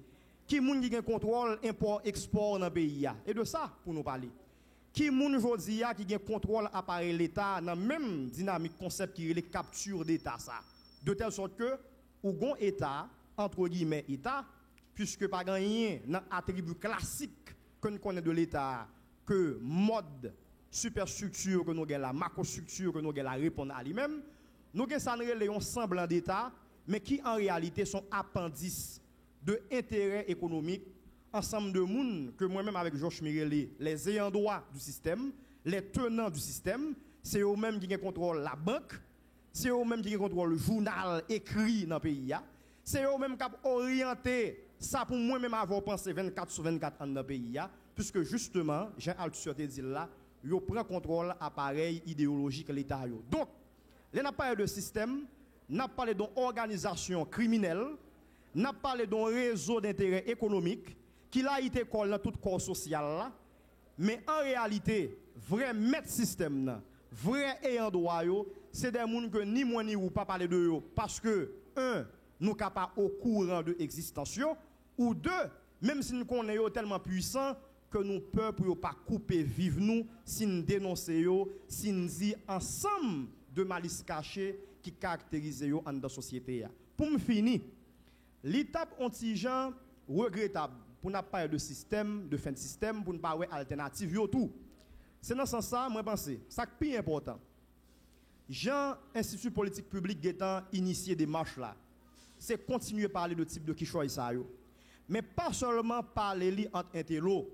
Qui moun qui gagne contrôle import export dans pays a. Et de ça pour nous parler. Qui moun jodi a qui gagne contrôle appareil l'état dans même dynamique concept qui est les capture d'état ça. De telle sorte que ou gon état entre guillemets état puisque pas gagné dans attribut classique que nous connaissons de l'état que mode superstructure que nous avons la macrostructure que nous avons la répondre à lui-même. Nous avons un semblant d'État, mais qui en réalité sont appendices de intérêts économiques, ensemble de monde que moi-même avec Georges Mirelli, les ayants droit du système, les tenants du système, c'est eux-mêmes qui contrôlent la banque, c'est eux-mêmes qui contrôlent le journal écrit dans le pays, c'est eux-mêmes qui ont orienté ça pour moi-même avoir pensé 24 sur 24 ans dans le pays, puisque justement, Jean Althusser te dit là, ils prennent contrôle appareil idéologique de l'État. Donc, on n'a pas parlé de système, on a parlé d'une organisation criminelle, on a parlé d'un réseau d'intérêt économique qui a été collé dans tout corps social là, mais en réalité, vrai maître système, vrai ayant droit, c'est des gens que ni moi ni vous pas parler de eux parce que un, nous sommes pas au courant de l'existence, ou deux, même si nous connaissons tellement puissants que nous peuple ne pas couper vivre nous si nous dénonçons, si nous disons ensemble de malice cachée qui caractérise dans la société. Pour me finir, l'étape anti-gens regrettable pour ne pas parler de système, de fin de système, pour ne pas avoir alternative. C'est dans ce sens ça, moi pense, ça qui est important. Jean, Institut politique public étant initié des marches là, c'est continuer à parler de type de qui choisit ça. Mais pas seulement parler entre intello,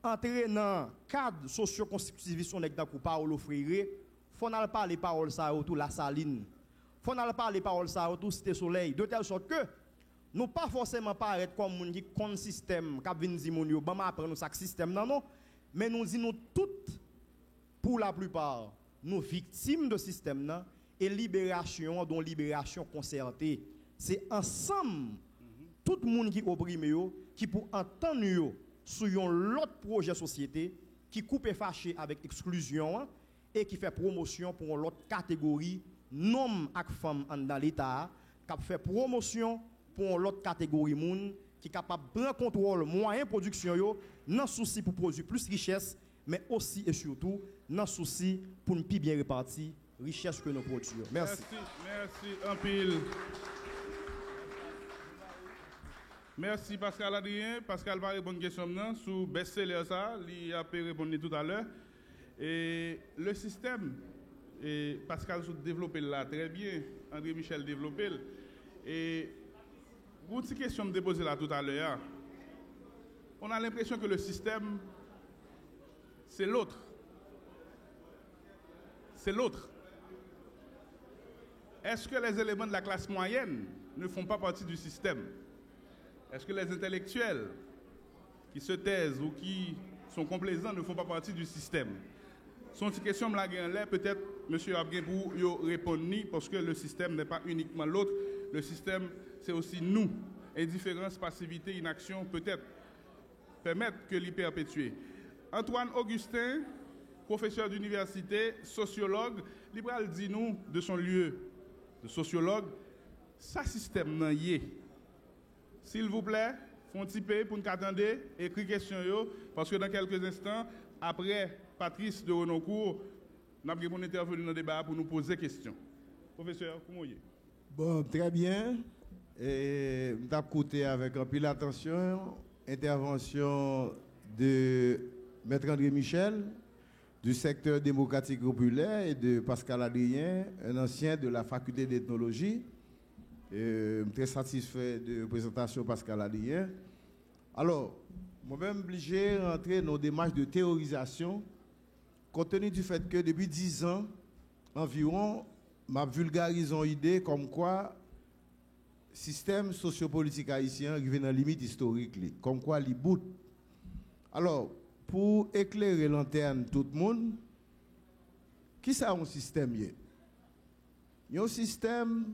entrer dans le cadre socio-constitutiviste avec Paolo Freire, faut n'aller parler paroles ça autour la saline. Faut n'aller parler paroles ça autour Cité Soleil de telle sorte que nous pas forcément paraître comme moun qui compte système qui vinn di moun yo ban apprendre ça système non, mais nous disons toutes pour la plupart nous victimes de système nan et libération dont libération concertée. C'est ensemble tout le monde qui opprime yo qui pour entendre yo sur l'autre projet société qui coupe et fâché avec exclusion et qui fait promotion pour l'autre catégorie non ak femme dans l'état qui fait promotion pour l'autre catégorie moun qui capable prendre contrôle moyen production yo dans souci pour produire plus richesse mais aussi et surtout dans souci pour ne plus bien répartir richesse que nous produisons. Merci. Merci un pile. Merci Pascal Adrien. Pascal va répondre à une question sur best-seller ça, il a pu répondre tout à l'heure. Et le système, et Pascal a développé là très bien, André Michel développé. Et une petite question me déposer là tout à l'heure. On a l'impression que le système, c'est l'autre. C'est l'autre. Est-ce que les éléments de la classe moyenne ne font pas partie du système? Est-ce que les intellectuels qui se taisent ou qui sont complaisants ne font pas partie du système? Son petite question, peut-être M. Abguin pour y répondre, parce que le système n'est pas uniquement l'autre. Le système, c'est aussi nous. Indifférence, passivité, inaction, peut-être permettre que l'y perpétuer. Antoine Augustin, professeur d'université, sociologue, libéral dit nous de son lieu de sociologue, ça système nan yé. S'il vous plaît, font typer pour nous attendre, écrit question parce que dans quelques instants, après Patrice de Renoncourt, nous avons intervenu dans le débat pour nous poser des questions. Professeur, comment est? Bon, très bien. Et nous avons écouté avec un peu d'attention intervention de Maître André Michel, du secteur démocratique populaire, et de Pascal Adrien, un ancien de la faculté d'ethnologie. Je suis très satisfait de la présentation de Pascal Adrien. Alors, moi-même obligé de rentrer dans des démarches de théorisation, compte tenu du fait que depuis 10 ans environ, ma vulgarisation idée comme quoi le système sociopolitique haïtien arrive dans la limite historique, comme quoi il bout. Alors, pour éclairer lanterne tout le monde, qui ça un système? Il y a un système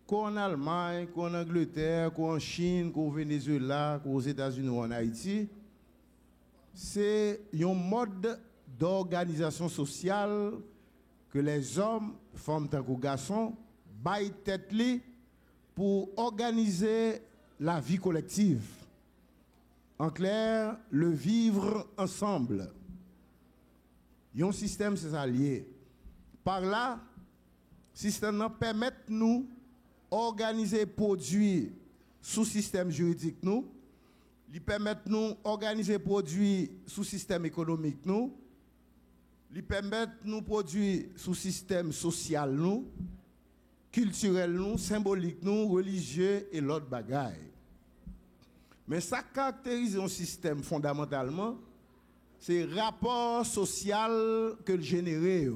qu'en Allemagne, qu'en Angleterre, qu'en Chine, qu'au Venezuela, qu'aux États-Unis ou en Haïti. C'est un mode d'organisation sociale que les hommes, femmes tant que garçons, baillent tête pour organiser la vie collective. En clair, le vivre ensemble. Un système, c'est ça lié. Par là, le système permet nous organiser produits sous système juridique nous. Il permet nous organiser produits sous système économique nous. Il permet nous produire sous système social nous, culturel nous, symbolique nous, religieux et l'autre bagaille. Mais ça caractérise un système fondamentalement, c'est le rapport social que le généré.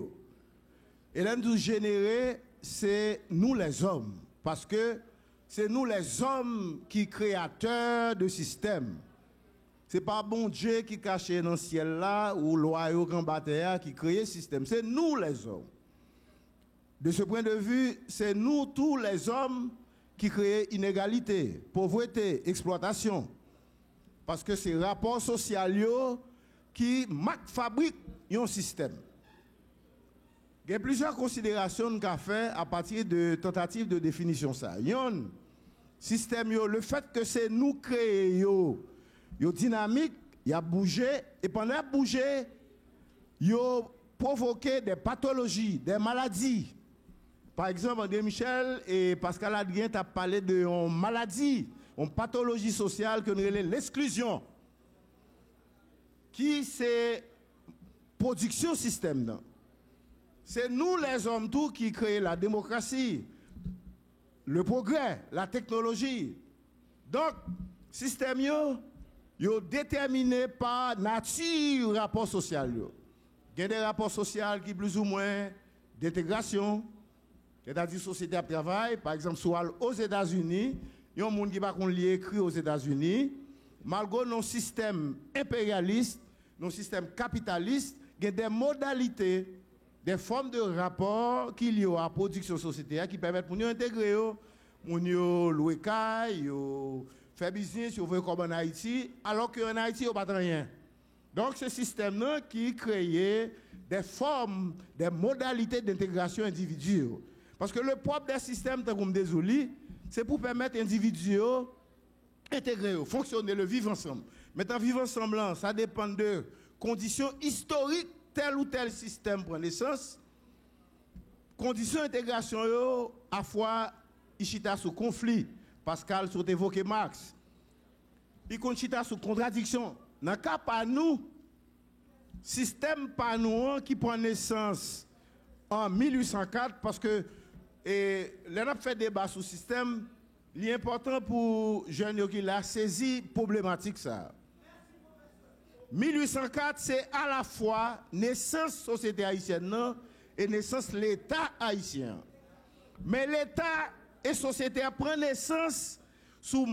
Et là, nous générer, c'est nous les hommes. Parce que c'est nous les hommes qui créateurs de système. Ce n'est pas bon Dieu qui cache dans le ciel là, ou l'oiseau combattant qui crée le système. C'est nous les hommes. De ce point de vue, c'est nous tous les hommes qui créent inégalité, pauvreté, exploitation. Parce que c'est rapport social qui fabrique un système. Il y a plusieurs considérations qu'on a fait à partir de tentatives de définition. Il y a un système, le fait que c'est nous créons, il y a dynamique, il y a bougé, et pendant bouger, il y a provoqué des pathologies, des maladies. Par exemple, André Michel et Pascal Adrien ont parlé de maladie, une pathologie sociale que nous appelons l'exclusion, qui c'est production système. C'est nous les hommes tous qui créons la démocratie, le progrès, la technologie. Donc, système yo déterminé par nature rapport social. Il y a des rapports sociaux qui plus ou moins d'intégration, c'est-à-dire société de travail. Par exemple, aux États-Unis, il y a un monde qui va écrit aux États-Unis, malgré nos systèmes impérialistes, nos systèmes capitalistes, il y a des modalités, des formes de rapport qu'il y a à la production sociétaire qui permettent pour nous intégrer, pour nous louer caille, faire business, comme en Haïti, alors qu'en Haïti, il n'y a pas rien. Donc, ce système-là qui crée des formes, des modalités d'intégration individuelle. Parce que le propre des systèmes, comme des oulis, c'est pour permettre aux individus d'intégrer, fonctionner, le vivre ensemble. Maintenant, vivre ensemble, ça dépend de conditions historiques, tel ou tel système prend naissance. Conditions d'intégration, à fois, Ishita sous conflit. Pascal, sur évoqué Marx. il continue sous contradiction. Dans le cas pas nous, système pas nous qui prend naissance en 1804 parce que l'on a fait débat sur le système, l'important pour jeunes qui l'a saisi problématique ça. 1804 c'est à la fois naissance société haïtienne et naissance l'État haïtien. Mais l'État et société prennent naissance sous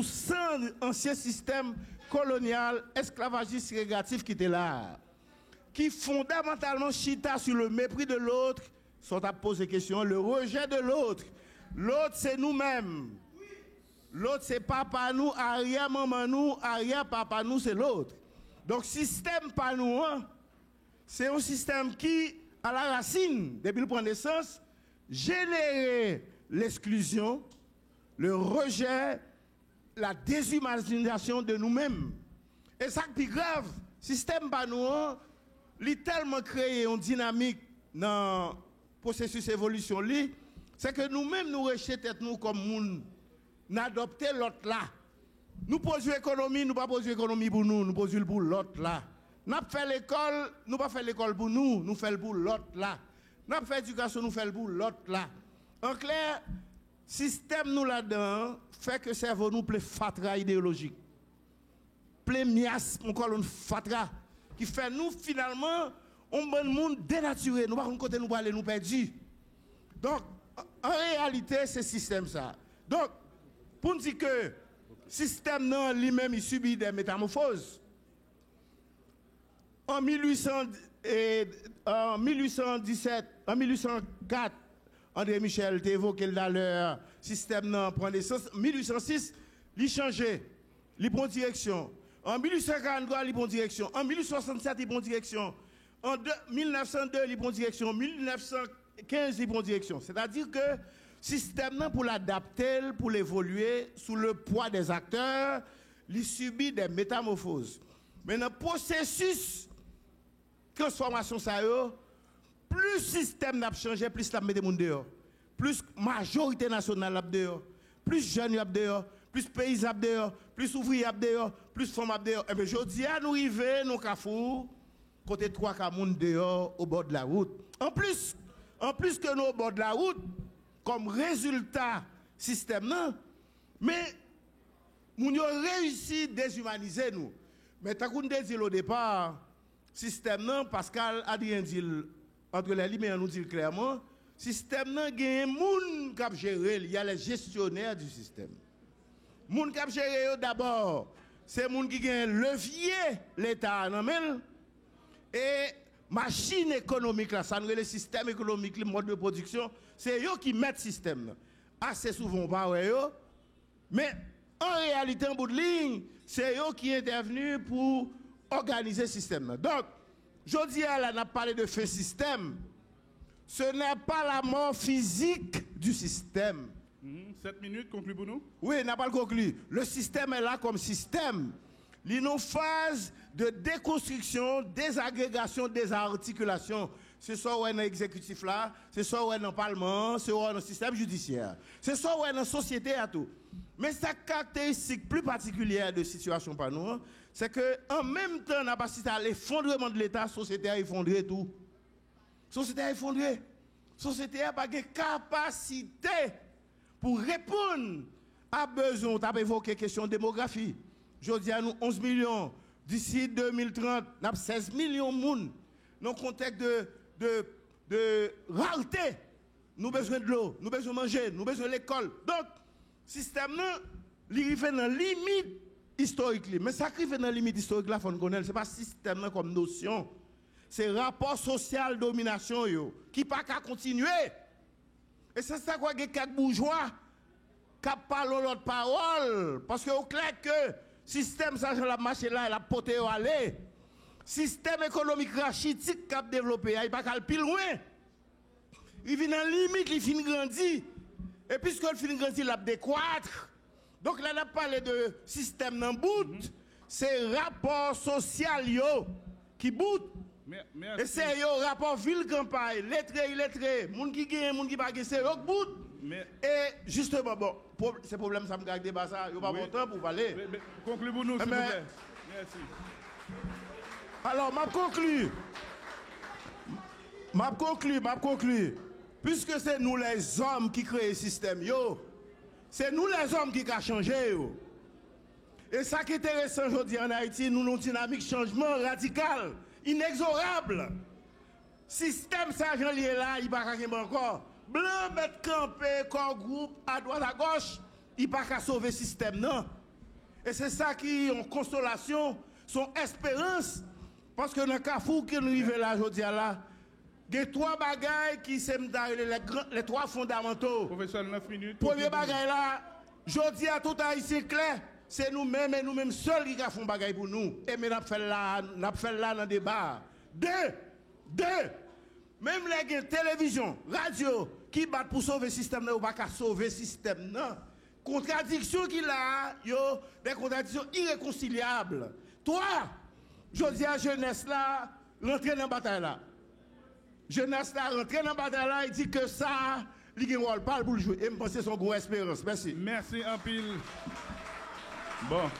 100 anciens systèmes colonial, esclavagiste négatif qui était là, qui fondamentalement chita sur le mépris de l'autre, sont à poser question, le rejet de l'autre. L'autre c'est nous-mêmes. L'autre c'est papa nous, arrière maman nous, arrière papa nous, c'est l'autre. Donc système pas nous, c'est un système qui, à la racine, depuis le point de naissance, génère l'exclusion, le rejet, la déshumanisation de nous-mêmes. Et ça qui est grave, le système banouan, il a tellement créé une dynamique dans le processus d'évolution, c'est que nous-mêmes nous rejetons nous comme monde, nous adoptons l'autre là. Nous posons l'économie, nous ne posons pas l'économie pour nous, nous posons pour l'autre là. Nous faisons l'école, nous ne faisons pas l'école pour nous, nous faisons pour l'autre là. Nous faisons l'éducation, nous faisons pour l'autre là. En clair, système nous là-dedans fait que cerveau nous plaît fatra idéologique. Plaît miasme, on colle une fatra qui fait nous finalement on bon monde dénaturé, nous pas côté nous aller nous perdus. Donc en réalité c'est système ça. Donc pour nous dire que système non lui-même il subit des métamorphoses. En 1804 André Michel t'a évoqué leur système non prend naissance. 1806, il changé, il prend direction. En 1843, il prend direction. En 1867, il prend direction. En 1902, il prend direction. En 1915, il prend direction. C'est-à-dire que le système pour l'adapter, pour l'évoluer, sous le poids des acteurs, il subit des métamorphoses. Mais dans le processus de transformation, ça plus le système n'a changé, plus la met des gens dehors. Plus majorité nationale n'a dehors. Plus jeunes n'a dehors. Plus pays n'a dehors. Plus ouvriers n'a dehors. Plus femmes n'a dehors. Et bien, je dis à nous arriver, nous Carrefour, côté 3 camoun dehors, au bord de la route. En plus que nous au bord de la route, comme résultat système, non. Mais, nous avons réussi à déshumaniser nous. Mais, tant qu'on dit au départ, système, non, Pascal Adrien dit, entre les lignes, nous dit clairement, système nan gen moun k'ap gérer, il y a les gestionnaires du système. Moun k'ap gérer d'abord, c'est moun qui gen levier l'état nan men et machine économique là, ça nous le système économique, le mode de production, c'est eux qui mettent système. Assez souvent pas ouais yo, mais en réalité en bout de ligne, c'est eux qui intervenus pour organiser le système. Donc, je dis là, on a parlé de fait système. Ce n'est pas la mort physique du système. 7 minutes, conclu pour nous? Oui, n'a pas le conclu. Le système est là comme système. Il y a une phase de déconstruction, désagrégation, désarticulation. C'est ça où est dans l'exécutif là, c'est ça où est dans le Parlement, c'est ça où est dans le système judiciaire. C'est ça où est dans la société à tout. Mais sa caractéristique plus particulière de situation par nous, c'est qu'en même temps, on n'a pas assisté à l'effondrement de l'État, la société a effondré tout. Société a effondré. Société n'a pas de capacité pour répondre à besoin. Tu as évoqué la question de démographie. Je dis à nous 11 millions. D'ici 2030, nous avons 16 millions de monde. Dans le contexte de rareté, nous avons besoin de l'eau, nous avons besoin de manger, nous avons besoin de l'école. Donc, le système, il arrive dans la limite historique. Mais ça qui arrive dans la limite historique, il faut connaître. Ce n'est pas système comme notion. C'est rapport social domination qui pas qu'à continuer. Et c'est ça quoi que quelques bourgeois qui parlent l'autre parole parce que au clair que système ça la marché là, il a porté aller. Système économique rachitique qui a développé, il pas qu'à pile loin. Il vient dans limite, il finit grandir. Et puisque il finit grandir, il a décroître. Donc là on a parlé de système dans bout, c'est rapport social qui bout. Et c'est un rapport ville-campagne, lettré, illettré, moun qui gagne, moun qui pas gagne, c'est eux bout. Et justement, bon, ce problème, ça me garde débat ça, il n'y a pas bon temps pour parler. Concluez pour nous, s'il vous plaît. Merci. Alors, m'a conclu. Puisque c'est nous les hommes qui créent le système, c'est nous les hommes qui avons changé. Et ça qui est intéressant aujourd'hui en Haïti, nous avons une dynamique changement radical, inexorable. Système ça, j'en lié là, il n'y a pas encore. Blanc, mettre campé, corps groupe, à droite, à gauche, il n'y a pas qu'à sauver le système, non. Et c'est ça qui est en consolation, son espérance. Parce que dans le Carrefour qui nous arrive là, aujourd'hui, là, il y a 3 bagailles qui sont les 3 fondamentaux. Professeur, 9 minutes. Premier bagaille là, aujourd'hui, à tout Haïtien clair, c'est nous-mêmes et nous-mêmes seuls qui font bagaille pour nous. Et mais nous fait là dans le débat. Deux, même les télévision, radio, qui battent pour sauver le système, ne pas sauver le système, non. Contradiction qu'il a, des contradictions irréconciliables. Toi, je dis à jeunesse là, rentrer dans la bataille là. Jeunesse là, rentrer dans la bataille là, il dit que ça, il a un rôle pour le jouer. Et je pense que c'est son gros espérance. Merci. Merci un pile. Bon.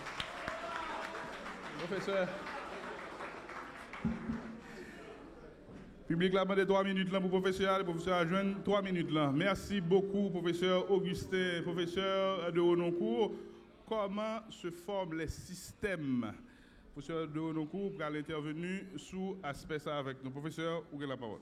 Professeur. Public là, demandé 3 minutes là pour le professeur a joint 3 minutes là. Merci beaucoup, professeur Augustin, professeur de Hononcourt. Comment se forment les systèmes? Professeur de Hononcourt pour intervenir sous aspect ça avec nous. Professeur, vous avez la parole.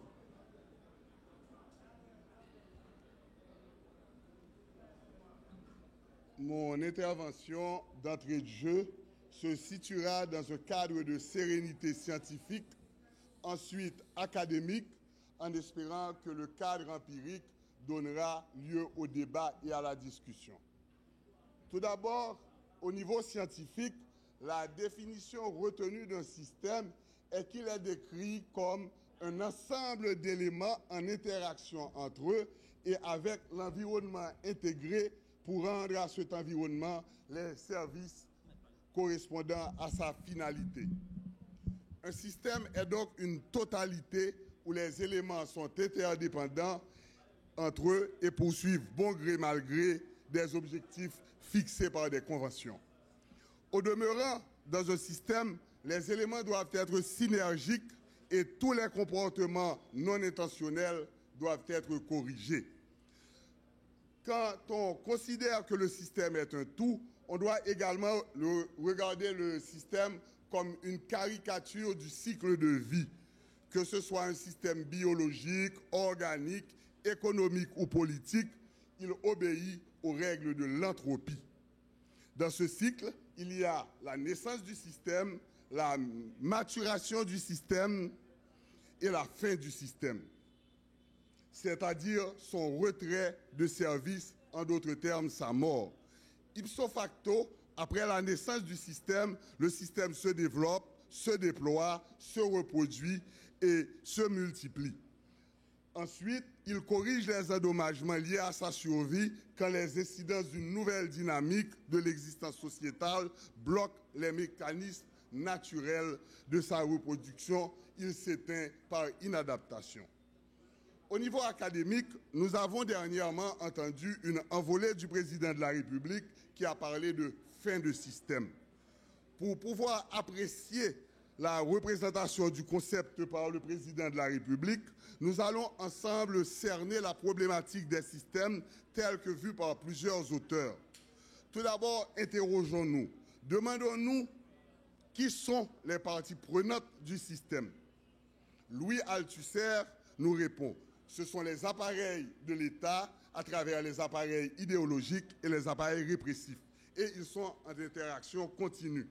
Mon intervention d'entrée de jeu se situera dans un cadre de sérénité scientifique, ensuite académique, en espérant que le cadre empirique donnera lieu au débat et à la discussion. Tout d'abord, au niveau scientifique, la définition retenue d'un système est qu'il est décrit comme un ensemble d'éléments en interaction entre eux et avec l'environnement intégré pour rendre à cet environnement les services correspondant à sa finalité. Un système est donc une totalité où les éléments sont interdépendants entre eux et poursuivent bon gré mal gré des objectifs fixés par des conventions. Au demeurant, dans un système, les éléments doivent être synergiques et tous les comportements non intentionnels doivent être corrigés. Quand on considère que le système est un tout, on doit également regarder le système comme une caricature du cycle de vie, que ce soit un système biologique, organique, économique ou politique, il obéit aux règles de l'entropie. Dans ce cycle, il y a la naissance du système, la maturation du système et la fin du système, c'est-à-dire son retrait de service, en d'autres termes, sa mort. Ipso facto, après la naissance du système, le système se développe, se déploie, se reproduit et se multiplie. Ensuite, il corrige les endommagements liés à sa survie quand les incidences d'une nouvelle dynamique de l'existence sociétale bloquent les mécanismes naturels de sa reproduction. Il s'éteint par inadaptation. Au niveau académique, nous avons dernièrement entendu une envolée du président de la République qui a parlé de fin de système. Pour pouvoir apprécier la représentation du concept par le président de la République, nous allons ensemble cerner la problématique des systèmes tels que vus par plusieurs auteurs. Tout d'abord, interrogeons-nous, demandons-nous qui sont les parties prenantes du système. Louis Althusser nous répond, ce sont les appareils de l'État à travers les appareils idéologiques et les appareils répressifs. Et ils sont en interaction continue.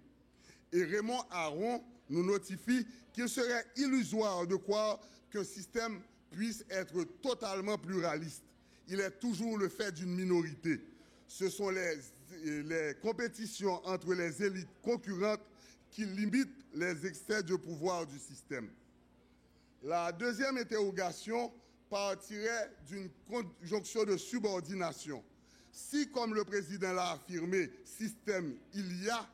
Et Raymond Aron nous notifie qu'il serait illusoire de croire qu'un système puisse être totalement pluraliste. Il est toujours le fait d'une minorité. Ce sont les compétitions entre les élites concurrentes qui limitent les excès de pouvoir du système. La deuxième interrogation partirait d'une conjonction de subordination. Si, comme le président l'a affirmé, système il y a,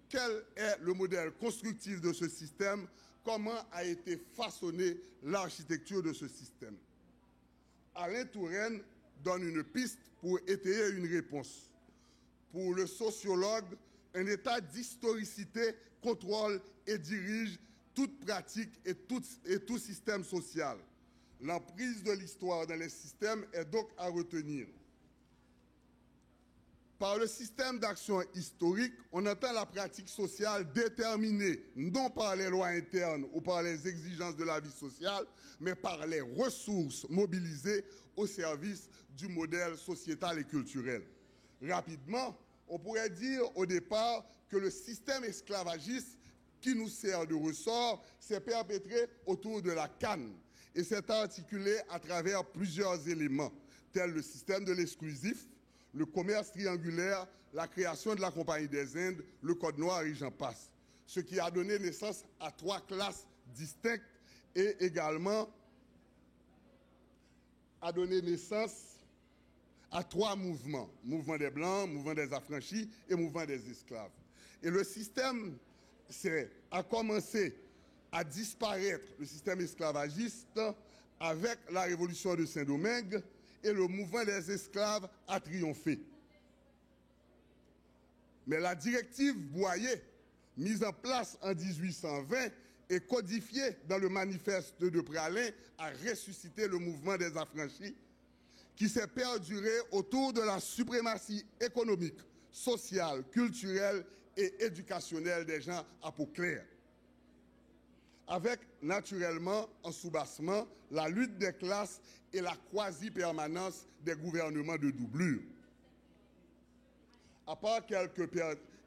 quel est le modèle constructif de ce système? Comment a été façonnée l'architecture de ce système? Alain Touraine donne une piste pour étayer une réponse. Pour le sociologue, un état d'historicité contrôle et dirige toute pratique et tout système social. L'emprise de l'histoire dans les systèmes est donc à retenir. Par le système d'action historique, on entend la pratique sociale déterminée non par les lois internes ou par les exigences de la vie sociale, mais par les ressources mobilisées au service du modèle sociétal et culturel. Rapidement, on pourrait dire au départ que le système esclavagiste qui nous sert de ressort s'est perpétré autour de la canne et s'est articulé à travers plusieurs éléments, tels le système de l'exclusif, le commerce triangulaire, la création de la Compagnie des Indes, le Code noir et j'en passe. Ce qui a donné naissance à 3 classes distinctes et également a donné naissance à 3 mouvements. Mouvement des Blancs, mouvement des affranchis et mouvement des esclaves. Et le système a commencé à disparaître, le système esclavagiste, avec la révolution de Saint-Domingue, et le mouvement des esclaves a triomphé. Mais la directive Boyer, mise en place en 1820 et codifiée dans le manifeste de Pralin, a ressuscité le mouvement des affranchis qui s'est perduré autour de la suprématie économique, sociale, culturelle et éducationnelle des gens à peau claire. Avec, naturellement, en soubassement, la lutte des classes et la quasi-permanence des gouvernements de doublure. À part quelques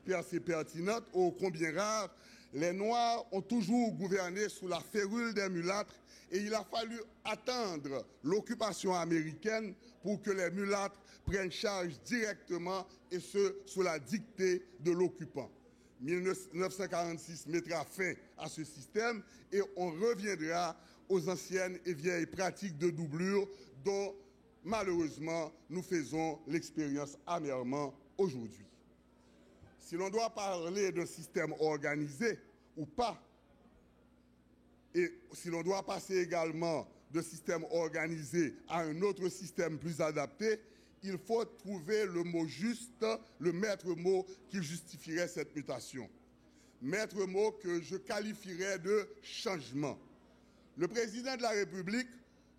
percées pertinentes, ô combien rares, les Noirs ont toujours gouverné sous la férule des mulâtres et il a fallu attendre l'occupation américaine pour que les mulâtres prennent charge directement et ce, sous la dictée de l'occupant. 1946 mettra fin à ce système et on reviendra aux anciennes et vieilles pratiques de doublure dont, malheureusement, nous faisons l'expérience amèrement aujourd'hui. Si l'on doit parler d'un système organisé ou pas, et si l'on doit passer également de système organisé à un autre système plus adapté, il faut trouver le mot juste, le maître mot qui justifierait cette mutation. Maître mot que je qualifierais de changement. Le président de la République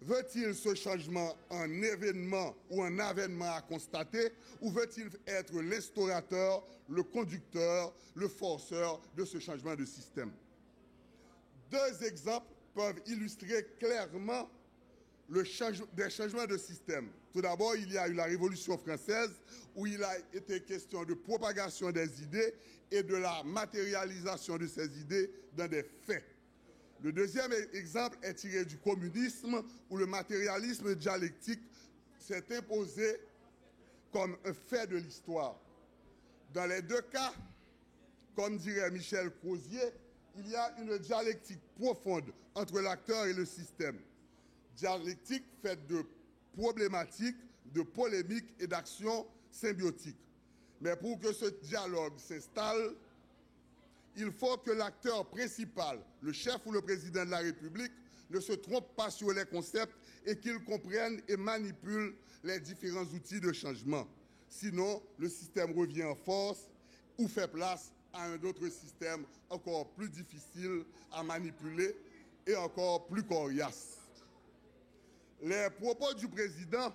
veut-il ce changement un événement ou un avènement à constater ou veut-il être l'instaurateur, le conducteur, le forceur de ce changement de système? 2 exemples peuvent illustrer clairement des changements de système. Tout d'abord, il y a eu la Révolution française où il a été question de propagation des idées et de la matérialisation de ces idées dans des faits. Le deuxième exemple est tiré du communisme où le matérialisme dialectique s'est imposé comme un fait de l'histoire. Dans les 2 cas, comme dirait Michel Crozier, il y a une dialectique profonde entre l'acteur et le système. Dialectique faite de problématiques, de polémiques et d'actions symbiotiques. Mais pour que ce dialogue s'installe, il faut que l'acteur principal, le chef ou le président de la République, ne se trompe pas sur les concepts et qu'il comprenne et manipule les différents outils de changement. Sinon, le système revient en force ou fait place à un autre système encore plus difficile à manipuler et encore plus coriace. Les propos du président,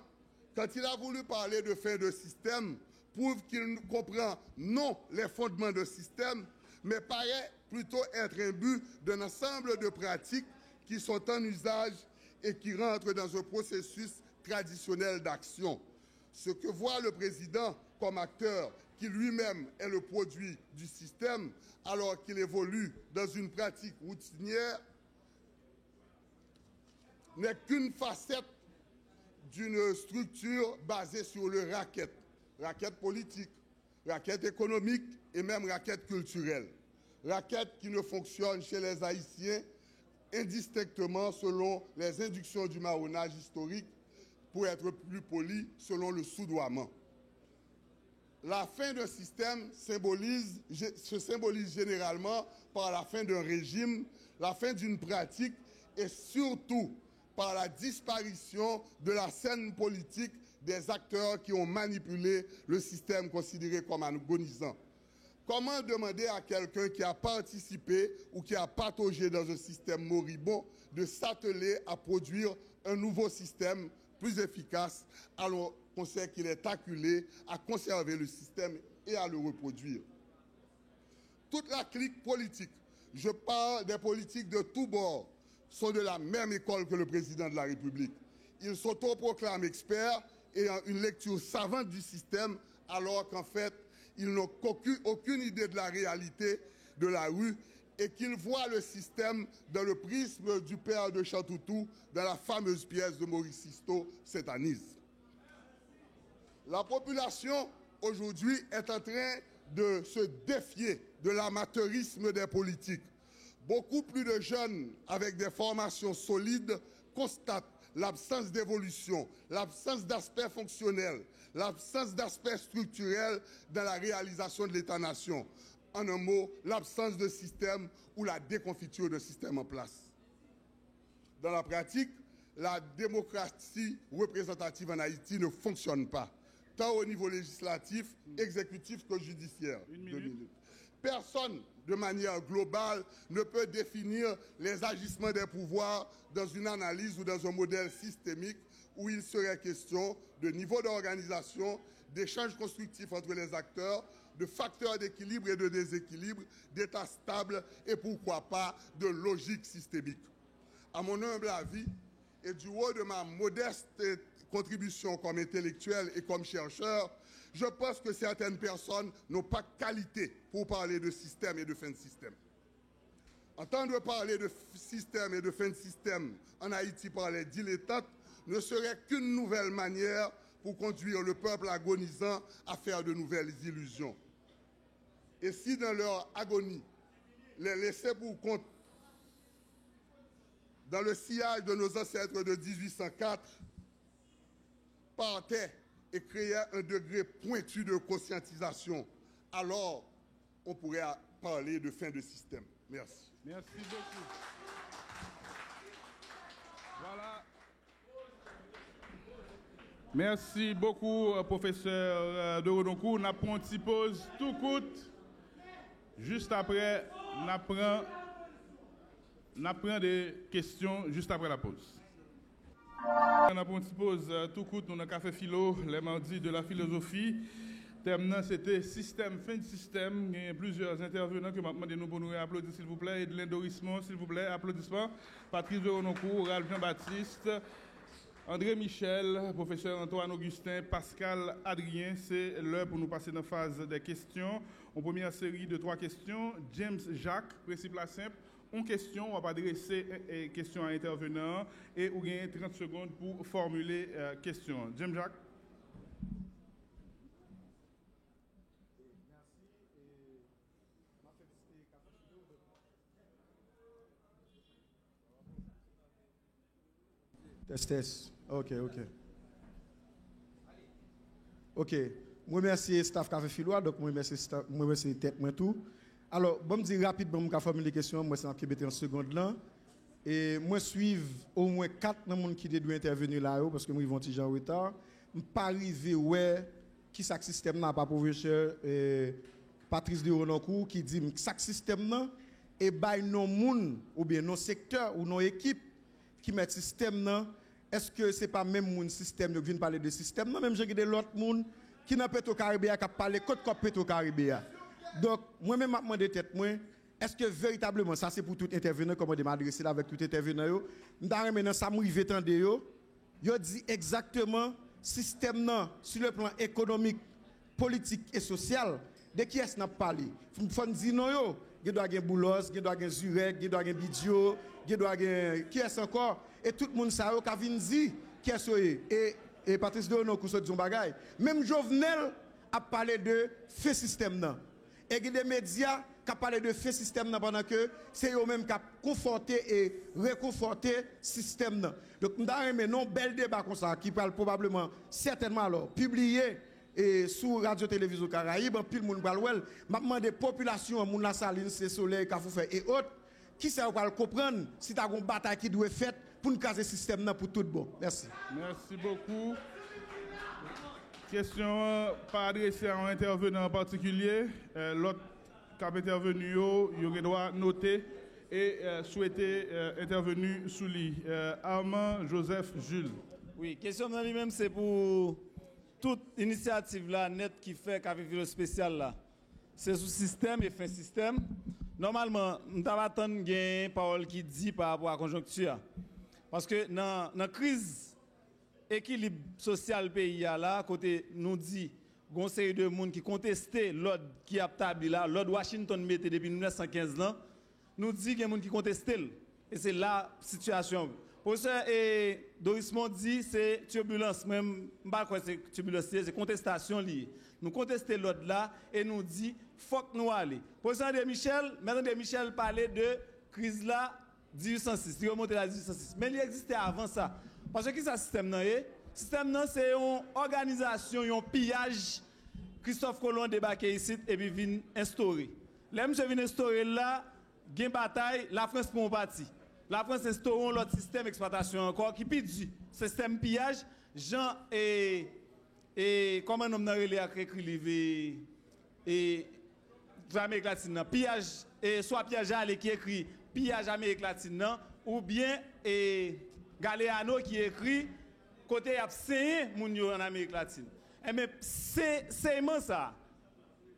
quand il a voulu parler de fin de système, prouvent qu'il comprend non les fondements de système, mais paraît plutôt être imbu d'un ensemble de pratiques qui sont en usage et qui rentrent dans un processus traditionnel d'action. Ce que voit le président comme acteur, qui lui-même est le produit du système, alors qu'il évolue dans une pratique routinière, n'est qu'une facette d'une structure basée sur le racket. Racket politique, racket économique et même racket culturelle. Racket qui ne fonctionne chez les Haïtiens indistinctement selon les inductions du marronnage historique, pour être plus poli, selon le soudoiement. La fin d'un système se symbolise généralement par la fin d'un régime, la fin d'une pratique et surtout par la disparition de la scène politique des acteurs qui ont manipulé le système considéré comme agonisant. Comment demander à quelqu'un qui a participé ou qui a pataugé dans un système moribond de s'atteler à produire un nouveau système plus efficace alors qu'on sait qu'il est acculé à conserver le système et à le reproduire? Toute la clique politique, je parle des politiques de tous bords, sont de la même école que le président de la République. Ils s'autoproclament experts et ont une lecture savante du système alors qu'en fait, ils n'ont aucune idée de la réalité de la rue et qu'ils voient le système dans le prisme du père de Chantoutou dans la fameuse pièce de Maurice Sisto, Satanise. La population aujourd'hui est en train de se défier de l'amateurisme des politiques. Beaucoup plus de jeunes avec des formations solides constatent l'absence d'évolution, l'absence d'aspect fonctionnel, l'absence d'aspect structurel dans la réalisation de l'État-nation. En un mot, l'absence de système ou la déconfiture de système en place. Dans la pratique, la démocratie représentative en Haïti ne fonctionne pas, tant au niveau législatif, exécutif que judiciaire. Personne, de manière globale, ne peut définir les agissements des pouvoirs dans une analyse ou dans un modèle systémique où il serait question de niveau d'organisation, d'échanges constructifs entre les acteurs, de facteurs d'équilibre et de déséquilibre, d'état stable et pourquoi pas de logique systémique. À mon humble avis et du haut de ma modeste contribution comme intellectuel et comme chercheur, je pense que certaines personnes n'ont pas qualité pour parler de système et de fin de système. Entendre parler de système et de fin de système en Haïti par les dilettantes ne serait qu'une nouvelle manière pour conduire le peuple agonisant à faire de nouvelles illusions. Et si dans leur agonie, les laisser pour compte dans le sillage de nos ancêtres de 1804 partaient et créer un degré pointu de conscientisation, alors on pourrait parler de fin de système. Merci. Merci beaucoup. Voilà. Merci beaucoup, professeur de Rodoncourt. On apprend une petite pause tout coûte. Juste après, on apprend des questions juste après la pause. On a pour une petite pause tout court dans le café philo, les mardis de la philosophie. Terminant, c'était système, fin de système. Il y a plusieurs intervenants que m'ont demandé pour nous applaudir, s'il vous plaît, et de l'endorsement, s'il vous plaît. Applaudissements. Patrice de Rodoncourt, Ralph Jean-Baptiste, André Michel, professeur Antoine Augustin, Pascal Adrien. C'est l'heure pour nous passer dans la phase des questions. En première série de 3 questions, James Jacques, principe la simple. Une question, on va adresser une question à l'intervenant et vous avez 30 secondes pour formuler question. James Jacques. Test. OK. Moi remercie staff Café Philo, donc moi remercie tête moi tout. Alors, bon me dire rapidement me formuler des questions, moi c'est en mettre en seconde là et moi suivre au moins 4 personnes qui doivent intervenir là parce que moi ils vont déjà en retard. Pas arriver ouais qui ça système n'a pas professeur Patrice de Rodoncourt qui dit ça système là et bay non moun ou bien non secteur ou non équipe qui met système là. Est-ce que c'est pas même mon système qui vient parler de système non même j'ai des l'autre monde qui dans Petro-Caribéa qui parler côte Petro-Caribéa. Donc moi même m'a demandé tête moi est-ce que véritablement ça c'est pour tout intervenant comme on m'adresser là avec tout intervenant yo m'ta maintenant ça m'rivé tande yo dit exactement système là sur le plan économique, politique et social de qui est-ce n'a parlé faut dire non yo il doit gagner Boulos, il doit gagner Zurek, il doit gagner Bidio, il doit gagner qui est encore et tout le monde ça yo ka vinn di qui est et Patrice de Rodoncourt so dit bagay même Jovenel a parlé de fait système là et il y a des médias qui parlent de fait système là pendant que c'est eux-mêmes qui conforté et réconforté système là donc nous avons non bel débat comme ça qui parle probablement certainement alors publié et sur radio télévision Caraïbe puis le monde parle well m'a demandé population moun la saline c'est soleil qu'a fait et autres qui ça va comprendre si tu as une bataille qui doit être faite pour nous caser système là pour tout bon merci beaucoup Question pas adressée à un intervenant en particulier. L'autre qui a intervenu, il aurait droit noter et souhaiter intervenir sous lui. Armand Joseph Jules. Oui, question dans lui-même, c'est pour toute initiative là, net qui fait Café Philo spécial là. C'est sous système et fin système. Normalement, nous devons attendre une parole qui dit par rapport à la conjoncture. Parce que dans la crise équilibre social pays là, côté nous dit gon série de monde qui contestait l'ordre qui a établi là, l'ordre Washington mettait depuis 1915 là, nous dit qu'il y a des gens qui contestent et c'est la situation. Professeur Doris dit c'est turbulence même pas quoi c'est turbulence c'est contestation liée. Nous contestons l'ordre là et nous dit faut que nous aller. Professeur de Michel parlait de crise là 1806, il remonte à 1806. Mais il existait avant ça. Parce que qui ça système là système là c'est une organisation, un pillage. Christophe Colomb débarqué ici et puis vient instaurer. Là monsieur vient instaurer là, gain bataille, la France prend parti. La France instaure l'autre système d'exploitation encore qui pille système pillage. Jean et comment on a écrit livre et Amérique latine pillage et soit Pierre Jallet qui écrit pillage Amérique latine ou bien Galeano qui écrit côté absent moun yo en Amérique latine. Mais c'est immense ça.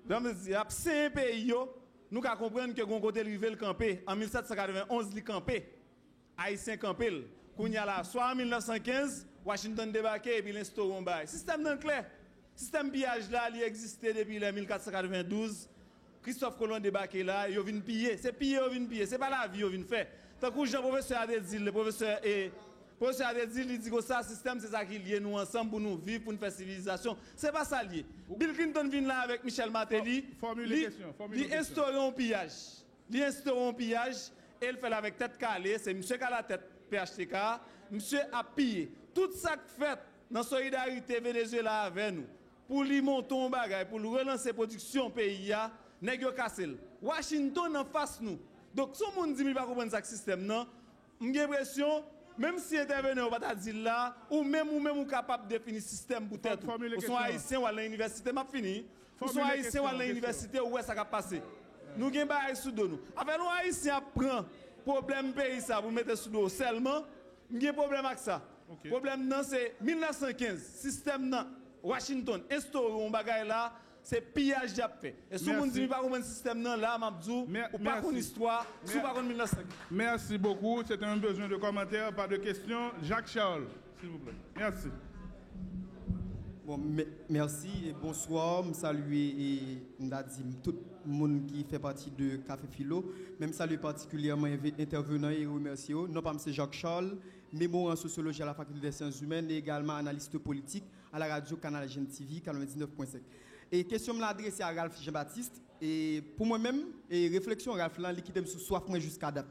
Donc absent pays yo nous ka comprendre que gon côté rivé le campé en 1791 li campé haïtien campé kounya là soit en 1915 Washington débarqué et puis l'instaure un bail. Système non clair. Système pillage là il existait depuis 1492. Christophe Colomb débarqué là, il vient piller, c'est piller, il vient piller, c'est pas la vie, il vient faire. Tant que Jean professeur Adedil, le professeur Adedil, il dit que ça système c'est ça qui lie nous ensemble pour nous vivre, pour nous faire civilisation. C'est pas ça lié. Bill Clinton vient là avec Michel Martelly. Il instaure un pillage. Il instaure un pillage et il fait là avec tête calée, c'est monsieur qui a la tête PHTK, monsieur a pillé. Tout ça fait dans solidarité Venezuela avec nous pour lui monter un bagage, pour lui relancer production pays là. Nèg yo kassel. Washington en face nous. Donc si on dit qu'il pas comprendre ça système non, j'ai l'impression même si intervenant pas dire là ou même capable de définir système pour tête. Ou sont haïtiens ou à l'université m'a fini. Ou sont haïtiens ou à l'université où ça va passer. Nous gen bail sous dos nous. Avec nous haïtiens prend problème pays ça vous mettez sous dos seulement, j'ai problème avec ça. Problème non c'est 1915 système non Washington instaure un bagage là. C'est pillage déjà fait. Et si on dit pas comment système non là, m'abdou, ou pas qu'on histoire, ou pas qu'on 1905. Merci beaucoup. C'était un besoin de commentaires, pas de questions. Jacques Charles, s'il vous plaît. Merci. Bon, merci et bonsoir. Je salue et tout le monde qui fait partie de Café Philo. Même saluer particulièrement intervenant et remercier. Non pas M. Jacques Charles, mémoire en sociologie à la faculté des sciences humaines et également analyste politique à la radio Canal Gen TV 99.5. Et question me l'adresser à Ralph Jean-Baptiste et pour moi-même et réflexion Ralph là qui t'aime sous soif moi jusqu'à date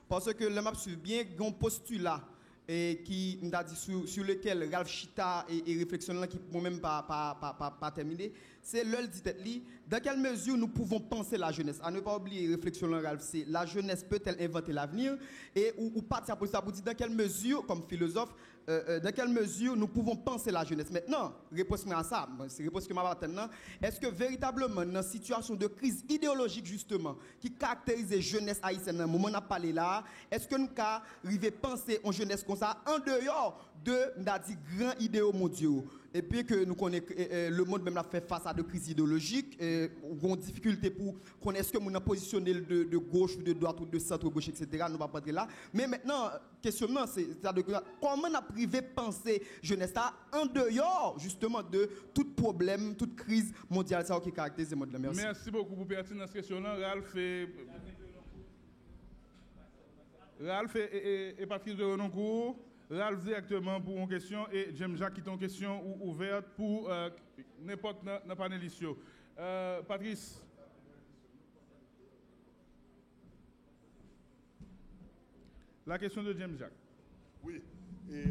parce que le m'a suivi bien un postulat et qui m'a dit sur lequel Ralph Chita et réflexion là qui pour moi-même pas terminé c'est le dit tête li dans quelle mesure nous pouvons penser la jeunesse à ne pas oublier réflexion là Ralph c'est la jeunesse peut-elle inventer l'avenir et ou partir pour ça pour dire dans quelle mesure comme philosophe dans quelle mesure nous pouvons penser la jeunesse. Maintenant, réponse à ça, c'est réponse que m'a maintenant. Est-ce que véritablement dans une situation de crise idéologique justement qui caractérise la jeunesse haïtienne, dans le moment où on a parlé là, est-ce que nous arrivons à penser en jeunesse comme ça en dehors de grands idéaux mondiaux? Et puis que nous connaissons le monde même a fait face à des crises idéologiques, ont difficulté pour connaître ce que nous avons positionné de gauche ou de droite ou de centre gauche, etc. Nous ne va pas là. Mais maintenant, questionnement, c'est comment on a privé penser jeunesse en dehors justement de tout problème, toute crise mondiale ça qui caractérise le monde. Merci. Merci beaucoup pour pertinence question-là, Ralph et Patrice de Renoncourt. Ralph directement pour une question et James Jacques qui est une question ouverte pour n'importe quel panéliste. Patrice. La question de James Jacques. Oui, et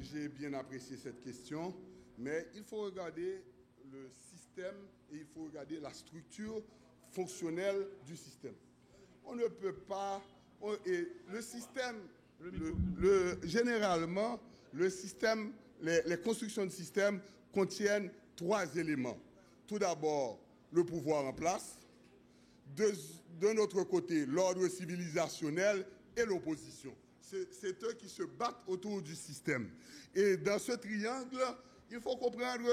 j'ai bien apprécié cette question, mais il faut regarder le système et il faut regarder la structure fonctionnelle du système. On ne peut pas... le système... généralement, le système, les constructions de système contiennent 3 éléments. Tout d'abord, le pouvoir en place. De notre côté, l'ordre civilisationnel et l'opposition. C'est eux qui se battent autour du système. Et dans ce triangle, il faut comprendre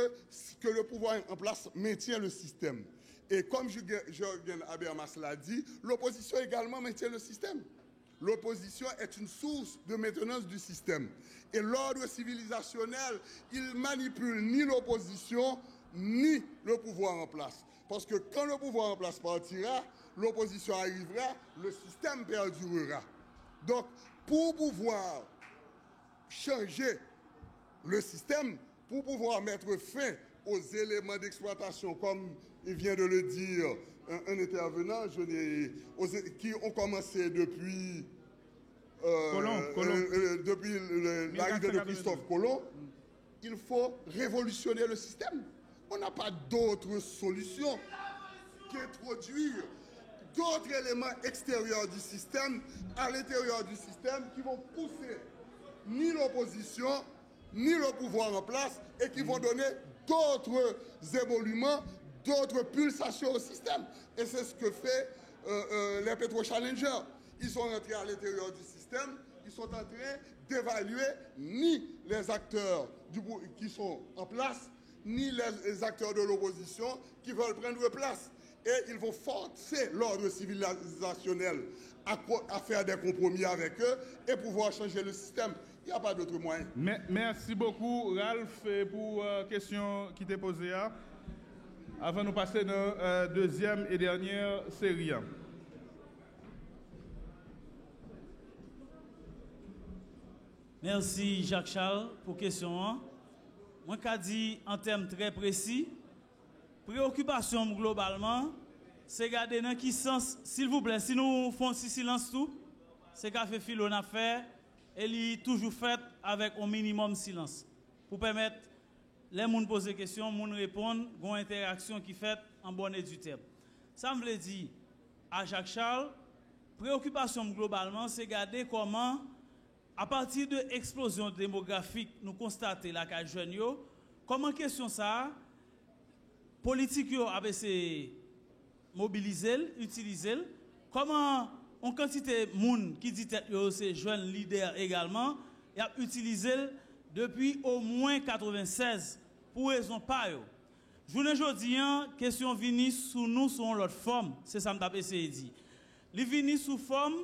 que le pouvoir en place maintient le système. Et comme Jürgen Habermas l'a dit, l'opposition également maintient le système. L'opposition est une source de maintenance du système. Et l'ordre civilisationnel, il manipule ni l'opposition, ni le pouvoir en place. Parce que quand le pouvoir en place partira, l'opposition arrivera, le système perdurera. Donc, pour pouvoir changer le système, pour pouvoir mettre fin aux éléments d'exploitation, comme il vient de le dire un intervenant, qui ont commencé depuis l'arrivée de Christophe Colomb, il faut révolutionner le système. On n'a pas d'autre solution qu'introduire d'autres éléments extérieurs du système à l'intérieur du système qui vont pousser ni l'opposition, ni le pouvoir en place et qui vont donner d'autres évoluements, d'autres pulsations au système. Et c'est ce que fait les pétro-challengers. Ils sont rentrés à l'intérieur du système, ils sont en train d'évaluer ni les acteurs qui sont en place, ni les acteurs de l'opposition qui veulent prendre place. Et ils vont forcer l'ordre civilisationnel à faire des compromis avec eux et pouvoir changer le système. Il n'y a pas d'autre moyen. Merci beaucoup, Ralph, pour la question qui t'est posée. Avant de nous passer dans la deuxième et dernière série. Merci, Jacques-Charles, pour la question. Moi, je dis en termes très précis, préoccupation globalement, c'est garder dans qui sens, s'il vous plaît, si nous faisons silence tout, c'est Café Philo n'a fait, et il est toujours fait avec un minimum de silence. Pour permettre les gens poser des questions, les gens répondre, une interaction qui fait en bonne et due terme. Ça me veut dire à Jacques Charles, préoccupation globalement, c'est garder comment, à partir de l'explosion démographique, nous constatons la cas jeune, comment question ça, politique yo a essayé mobiliser, utiliser, comment on quantité de monde qui dit que c'est jeunes leaders également, y a utilisé depuis au moins 96 pour raison pas yo. Journée jodi question vini sous nous sur l'autre forme, c'est ça m't'a essayé dit. Li vini sous forme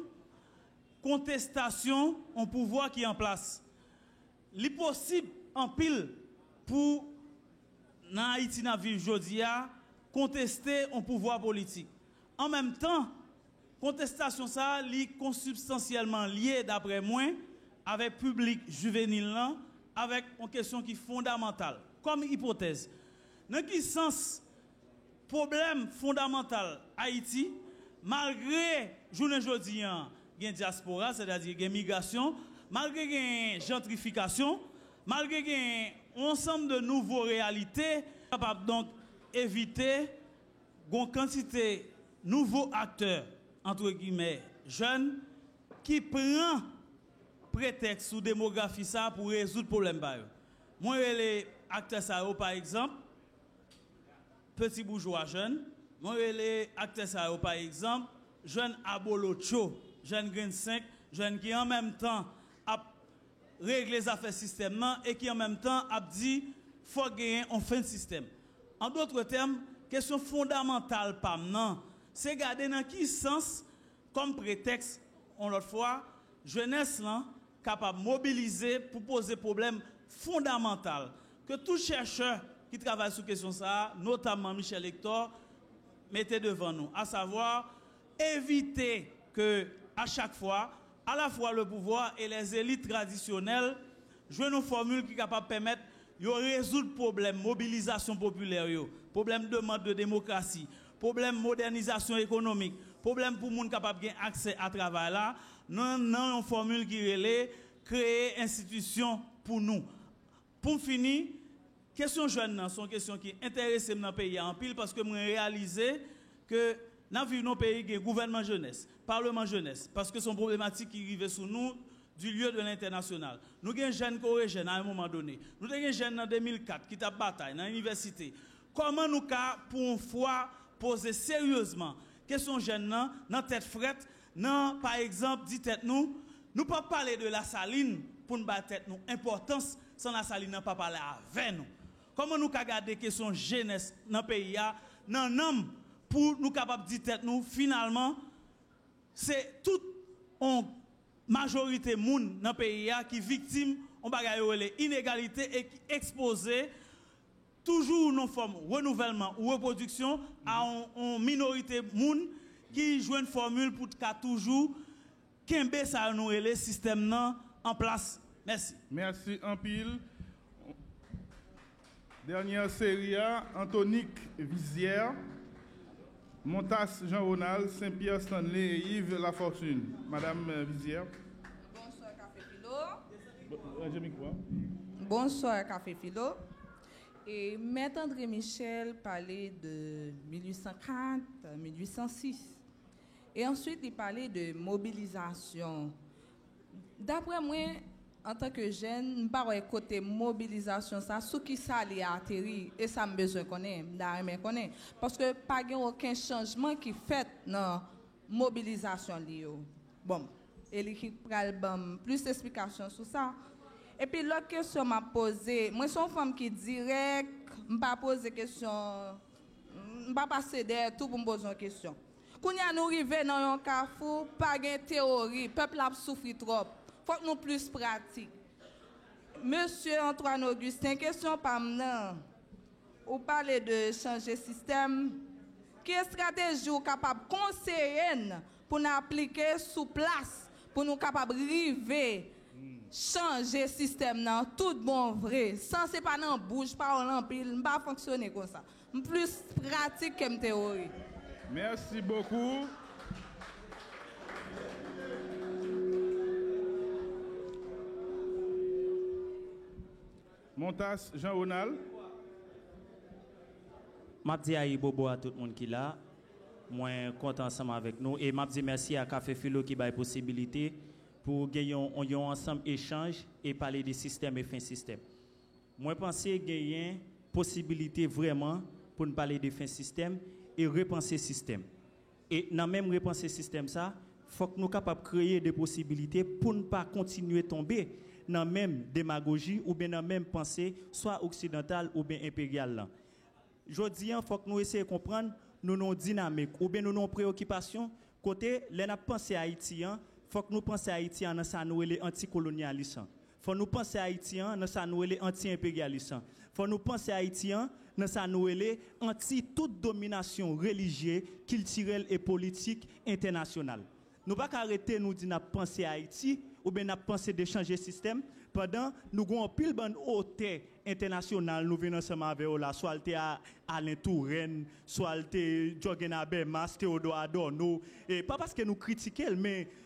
contestation en pouvoir qui est en place. Li possible en pile pour dans Haïti dans ville jodi contester un pouvoir politique. En même temps, contestation ça li consubstantiellement lié d'après moi avec public juvénile là, avec une question qui est fondamentale comme hypothèse. Dans quel sens problème fondamental Haïti malgré journée jodi gen diaspora, c'est-à-dire gen migration, malgré gen gentrification, malgré gen ensemble de nouvelles réalités, capable donc éviter une quantité de nouveaux acteurs, entre guillemets, jeunes, qui prennent prétexte sous démographie ça pour résoudre le problème. Moi, les acteurs ça, par exemple, petits bourgeois jeunes, moi, les acteurs ça, par exemple, jeunes abolocho, jeunes Green 5, jeunes qui en même temps a réglé les affaires système et qui en même temps a dit faut gagner un fin de système. En d'autres termes, question fondamentale pas non, c'est garder dans qui sens comme prétexte on l'autre fois jeunesse là capable de mobiliser pour poser problème fondamental que tout chercheur qui travaille sur question ça, notamment Michel Hector, mettez devant nous, à savoir éviter que à chaque fois, à la fois le pouvoir et les élites traditionnelles jouent une formule qui est capable de permettre de résoudre le problème mobilisation populaire, problème de demande de démocratie, problème modernisation économique, problème pour les gens capables d'avoir accès à travail là, non une formule qui relève créer institution pour nous. Pour finir, question jeune, sont questions qui intéressent dans le pays en pile parce que je réalise que dans nos pays, il y a gouvernement jeunesse, parlement jeunesse, parce que c'est une problématique qui arrive sur nous du lieu de l'international. Nous avons des jeunes coréens à un moment donné. Nous avons des jeunes en 2004 qui ont bataille dans l'université. Comment nous pouvons, pour une fois, poser sérieusement question jeunes dans la tête frette, par exemple, dit tête nous ne pouvons pas parler de la saline pour nous battre tête nous. Importance, sans la saline, ne pas parler avec nous. Comment nous pouvons garder question jeunesse dans le pays, dans l'homme, pour nous capables de dire tête nous, finalement, c'est toute une majorité de monde dans le pays qui est victime de l'inégalité et qui est exposée toujours dans forme de renouvellement ou reproduction à une minorité de monde qui joue une formule pour toujours qu'un ça nous le système en place. Merci. Merci en pile. Dernière série, Antonique Vizière, Montas Jean-Ronald, Saint-Pierre Stanley et Yves Lafortune. Madame Vizière. Bonsoir, Café Philo. Bonsoir, Café Philo. Et Maître André Michel parlait de 1804, 1806. Et ensuite, il parlait de mobilisation. D'après moi, en tant que jeune, je ne sais pas côté mobilisation, ça, ce qui ça a atterri, et ça me besoin de connaître. Parce que pas aucun changement qui fait dans la mobilisation. Bon, et l'équipe prend plus d'explications sur ça. Et puis l'autre question m'a posée, moi je suis une femme qui est directe, je ne vais pas poser question, je ne vais pas passer derrière tout pour me poser une question. Quand nous arrivons dans un carrefour, pas de théorie, le peuple a souffert trop. Il faut que nous plus pratiques. Monsieur Antoine Augustin, question par maintenant. Vous parlez de changer le système. Quelle stratégie vous capable de conseiller pour nous appliquer sous place, pour nous capables de arriver changer le système dans tout bon vrai. Sans c'est pas dans bouche, pas en pile, ne pas fonctionner comme ça. Plus pratique que théorie. Merci beaucoup. Montas Jean-Ronald. Je dis bobo à tout le monde qui est là. Moi, content ensemble avec nous. Et je dis merci à Café Philo qui a la possibilité pour gagner ensemble échange et parler des systèmes et fin système. Moi, je pense gagner possibilité vraiment pour nous parler des fins système et repenser le système. Et dans même repenser le système, il faut que nous soyons capables de créer des possibilités pour ne pas continuer à tomber dans la même démagogie ou bien dans la même pensée, soit occidentale ou bien impériale. Je dis, il faut que nous essayions de comprendre nos dynamiques ou bien nos préoccupations. Côté, les pensées haïtiennes, il faut que nous pensions à Haïti dans sa nouvelle anticolonialiste. Il faut nous penser à Haïti dans sa nouvelle anti-impérialiste. Il faut nous penser à Haïti dans sa nouvelle anti toute domination religieuse, culturelle et politique internationale. Nous ne pouvons pas arrêter nous dire penser à Haïti ou bien penser de changer le système pendant nous avons pile de hauteur internationale nous venons ensemble avec eux là, soit à Alain Touraine, soit Jorgen Habermas, Théodore Adorno, et pas parce que nous critiquons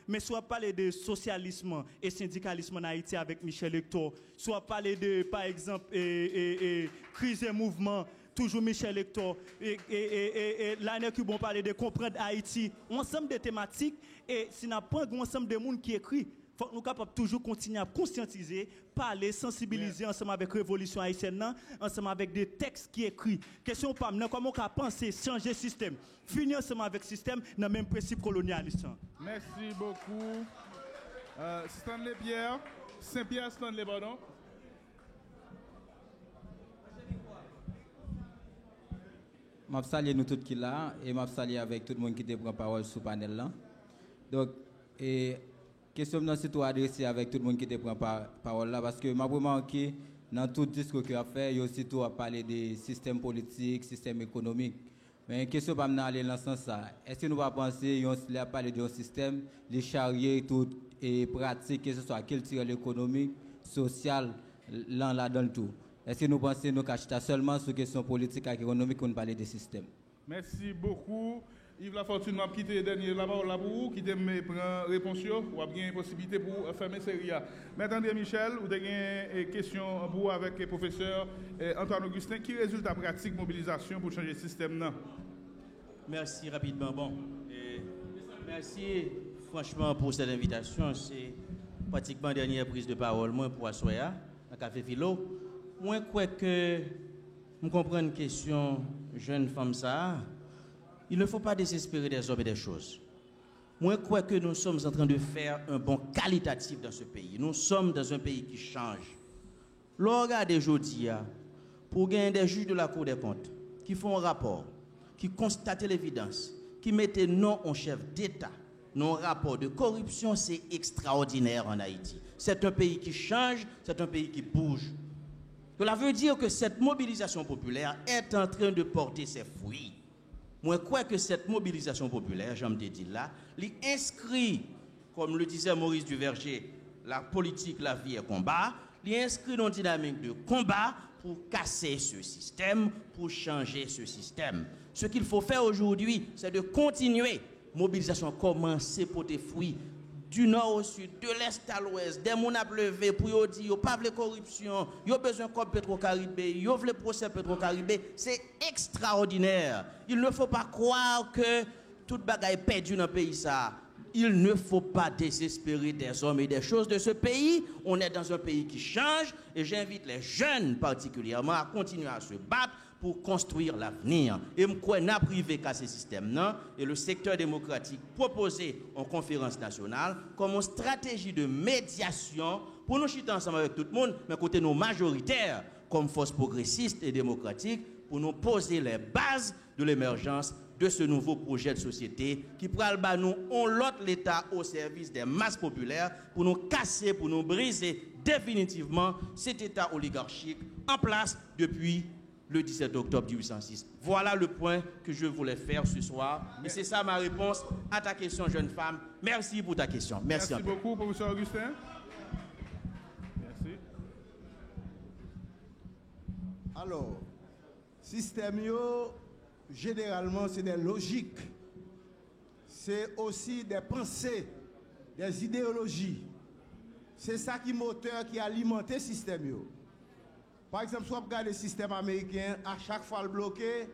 mais soit parler de socialisme et syndicalisme en Haïti avec Michel Hector, soit parler de par exemple crise et mouvement toujours Michel Hector et l'année qui vont parler de comprendre Haïti, ensemble de thématiques et si n'a pas un ensemble de monde qui écrit, faut que nous capables toujours continuer à conscientiser, parler, sensibiliser ensemble avec Révolution haïtienne, ensemble avec des textes qui écrits. Question pas comment on peut penser changer le système, finir ensemble avec le système dans le même principe colonialiste. Merci beaucoup. Stanley Pierre, Saint-Pierre Stanley, pardon. Je salue nous tous qui là et je salue avec tout le monde qui te prend parole sur le panel là. Donc, question de surtout adressée avec tout le monde qui te prend parole là parce que je remarqué dans tout discours qu'il a fait, il y a aussi tout à parler des systèmes politiques, système économique. Mais question pas aller dans ce sens là. Est-ce que nous va penser il a parlé d'un système, les charriers tout et pratique que ce soit culturel, économique, social là dans le tout. Est-ce que nous pensons que nous cachons seulement sur question politique et économique qu'on parle des systèmes? Merci beaucoup. Yves Lafortune m'a quitté dernier la parole pour vous, qui me prend réponse, ou a bien une possibilité pour fermer série. Maître André Michel, vous avez une question pour vous avec le professeur Antoine Augustin. Qui résultat pratique mobilisation pour changer le système là? Merci rapidement. Bon, merci franchement pour cette invitation. pratiquement dernière prise de parole, moi pour Assoya, dans Café Philo. Moi, quoi que je comprends une question, jeune femme ça, il ne faut pas désespérer des hommes et des choses. Moi, quoi que nous sommes en train de faire un bond qualitatif dans ce pays. Nous sommes dans un pays qui change. Regardez aujourd'hui, pour gagner des juges de la Cour des comptes, qui font un rapport, qui constatent l'évidence, qui mettent nom en chef d'État, nos rapports de corruption, c'est extraordinaire en Haïti. C'est un pays qui change, c'est un pays qui bouge. Cela veut dire que cette mobilisation populaire est en train de porter ses fruits. Moi, je crois que cette mobilisation populaire, j'en ai dit là, l'inscrit, comme le disait Maurice Duverger, la politique, la vie et combat, l'inscrit dans une dynamique de combat pour casser ce système, pour changer ce système. Ce qu'il faut faire aujourd'hui, c'est de continuer. Mobilisation commencer pour des fruits du nord au sud, de l'est à l'ouest, des gens ont levé pour dire qu'ils n'ont pas de corruption, ils ont besoin de Petro-Caribé, ils ont le procès Petro-Caribé. C'est extraordinaire. Il ne faut pas croire que toute bagaille est perdue dans le pays. Ça. Il ne faut pas désespérer des hommes et des choses de ce pays. On est dans un pays qui change et j'invite les jeunes particulièrement à continuer à se battre pour construire l'avenir. Et je crois n'a privé qu'à ce système non et le secteur démocratique proposé en conférence nationale comme une stratégie de médiation pour nous chuter ensemble avec tout le monde, mais côté nos majoritaires comme force progressiste et démocratique pour nous poser les bases de l'émergence de ce nouveau projet de société qui pourra nous on l'autre l'État au service des masses populaires pour nous casser, pour nous briser définitivement cet État oligarchique en place depuis le 17 octobre 1806. Voilà le point que je voulais faire ce soir. Et c'est ça ma réponse à ta question, jeune femme. Merci pour ta question. Merci beaucoup, professeur Augustin. Merci. Alors, système, généralement, c'est des logiques. C'est aussi des pensées, des idéologies. C'est ça qui est moteur, qui alimente le système. Par exemple, si on regarde le système américain, à chaque fois le bloqué,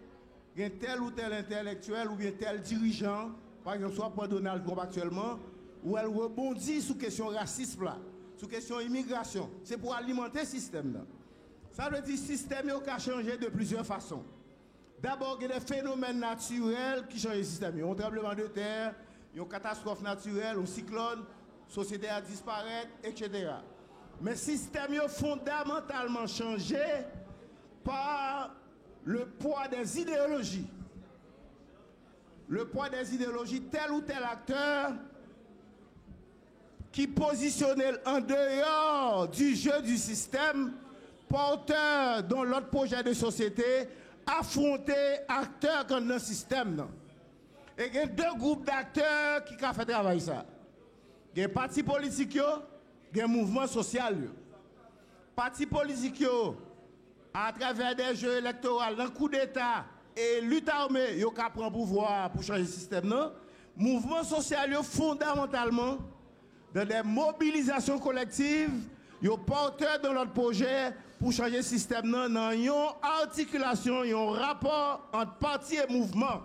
il y a tel ou tel intellectuel ou bien tel dirigeant, par exemple, soit pour Donald Trump actuellement, où elle rebondit sur question racisme, là, sur question immigration. C'est pour alimenter le système. Là. Ça veut dire que le système a changé de plusieurs façons. D'abord, il y a des phénomènes naturels qui changent le système. Il y a un tremblement de terre, il y a une catastrophe naturelle, un cyclone, société à disparaître, etc. Mais le système a fondamentalement changé par le poids des idéologies. Le poids des idéologies, tel ou tel acteur qui positionnait en dehors du jeu du système, porteur dans l'autre projet de société, affronter acteurs comme dans le système. Et il y a deux groupes d'acteurs qui ont fait travail ça. Il y a un parti politique, il y a un mouvement social. Parti politique, à travers des jeux électoraux, un coup d'État et lutte armée, ils ont pris pouvoir pour changer le système. Non? Mouvement social, fondamentalement, dans des mobilisations collectives, ils sont porteurs dans notre projet pour changer le système. Non, il y a une articulation, il y a un rapport entre parti et mouvement.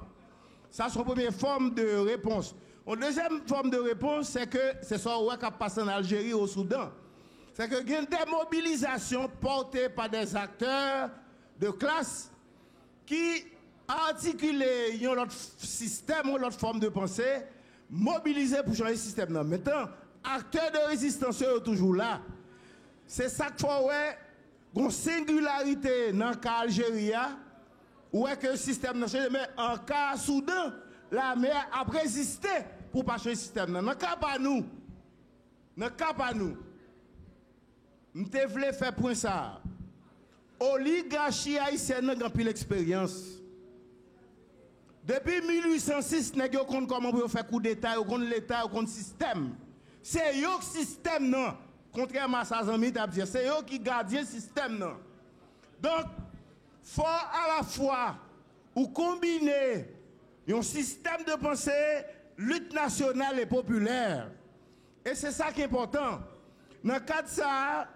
Ça, c'est une première forme de réponse. Une deuxième forme de réponse, c'est que c'est ça qui a passé en Algérie, au Soudan. C'est que il y a des mobilisations portées par des acteurs de classe qui articulent notre système ou notre forme de pensée, mobilisés pour changer le système. Non. Maintenant, acteurs de résistance sont toujours là. C'est ça qu'il faut une singularité dans le cas Algérie, où est que le système n'a changé, mais en cas Soudan, l'armée a résisté pour ne pas changer le système. Dans le cas pas nous, nous devons faire point ça. Oligarchie haïtienne n'a pas l'expérience. Depuis 1806, nous avons comment on faire coup d'État, on l'État, on le système. C'est eux le système, non. Contrairement à ça, c'est eux qui gardent le système. Non. Donc, il faut à la fois ou combiner un système de pensée, lutte nationale et populaire. Et c'est ça qui est important. Dans le cas de ça,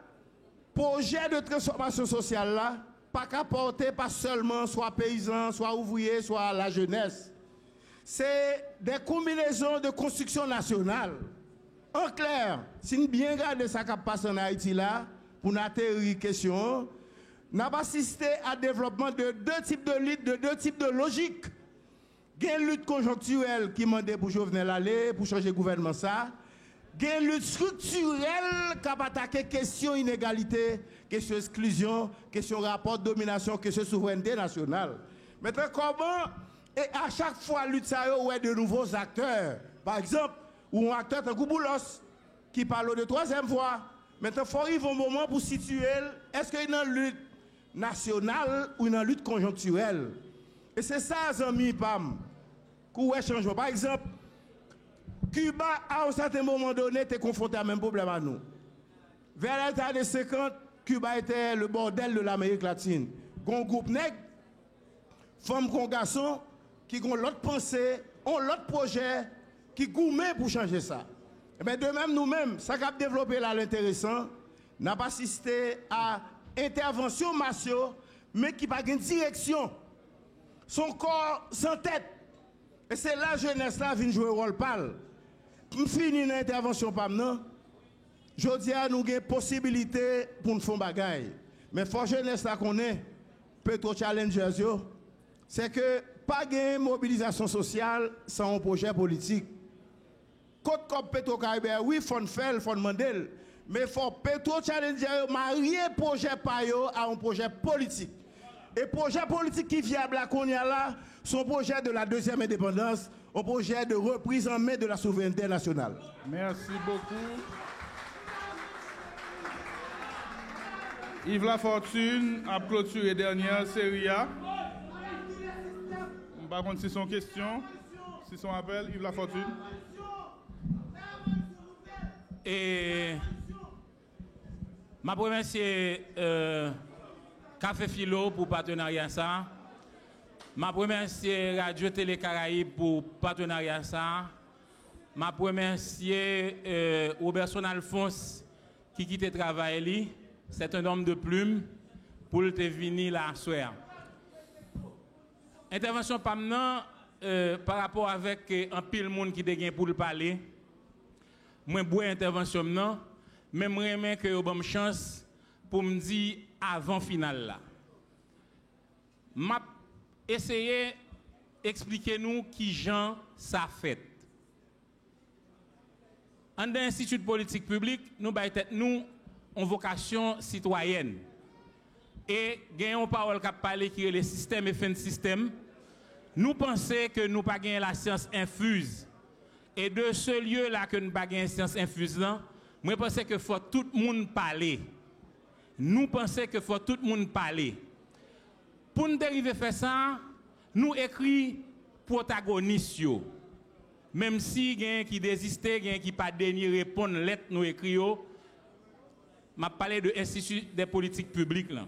projet de transformation sociale, là, pas qu'à porter pas seulement soit paysans, soit ouvriers, soit la jeunesse. C'est des combinaisons de construction nationale. en clair, si nous bien regardons ce qui passe en Haïti là, pour nous atterrir question, nous avons assisté à développement de deux types de luttes, de deux types de logiques. Il y a une lutte conjoncturelle qui m'a demandé pour Jovenel aller, pour changer le gouvernement ça. Il y a une lutte structurelle qui a attaqué question inégalité, question exclusion, question rapport de domination, question souveraineté nationale. Maintenant, comment, et à chaque fois, lutte ça, il y a de nouveaux acteurs. Par exemple, ou un acteur de Boulos qui parle de troisième voie. Maintenant, il faut arriver au moment pour situer, est-ce qu'il y a une lutte nationale ou une lutte conjoncturelle? Et c'est ça, amis, PAM, qu'on change. Par exemple, Cuba, à un certain moment donné, était confronté à même problème à nous. Vers les années 50, Cuba était le bordel de l'Amérique latine. Un groupe nègre, femmes qu'on garçons, qui ont l'autre pensée, ont l'autre projet, qui gourmet pour changer ça. Mais de même, nous-mêmes, ça a développé là l'intéressant, n'a pas assisté à intervention massive, mais qui n'a pas de direction. Son corps sans tête. Et c'est la jeunesse là qui vient jouer un rôle pâle. Nous finissons l'intervention par nous. Je dis à nous une possibilité pour nous faire bagaille. Mais il faut que la jeunesse là qu'on est, Petro Challengers, c'est que pas de mobilisation sociale sans un projet politique. Côte comme Petro Caribéen, oui, il faut faire, il faut demander. Mais il faut Petro Challenger marier projet payo à un projet politique. Et projet politique qui est viable à Konya là, son projet de la deuxième indépendance, un projet de reprise en main de la souveraineté nationale. Merci beaucoup. Yves Lafortune a clôturé dernière série A. Par contre, si son question, si son appel, Yves Lafortune. Et ma première c'est Café Philo pour partenariat ça. Ma première c'est Radio Télé Caraïbes pour partenariat ça. Ma première c'est Robertson Alphonse qui quitte le travail. C'est un homme de plume pour le venir là soir. Intervention par par rapport avec un pile monde qui dégaine pour le parler. Moi bois intervention non, mais moi remets que bonne chance pour me dire avant finale là. M'a essayer expliquer nous qui Jean ça fait. En institut politique publique, nous nous en vocation citoyenne. Et gagnons parole qui parler qui est le système et fin de système. Nous pensons que nous pas gagner la science infuse. Et de ce lieu-là que nous pas gagner science infuse là, moi pense que faut tout le monde parler. Nous pensons que faut tout le monde parler. Pour nous arriver à faire ça, nous écrit protagonistes. Même si il y a qui désistait, il y a qui pas daigné répondre lettre nous écrit m'a parlé de l'Institut des politiques publiques là.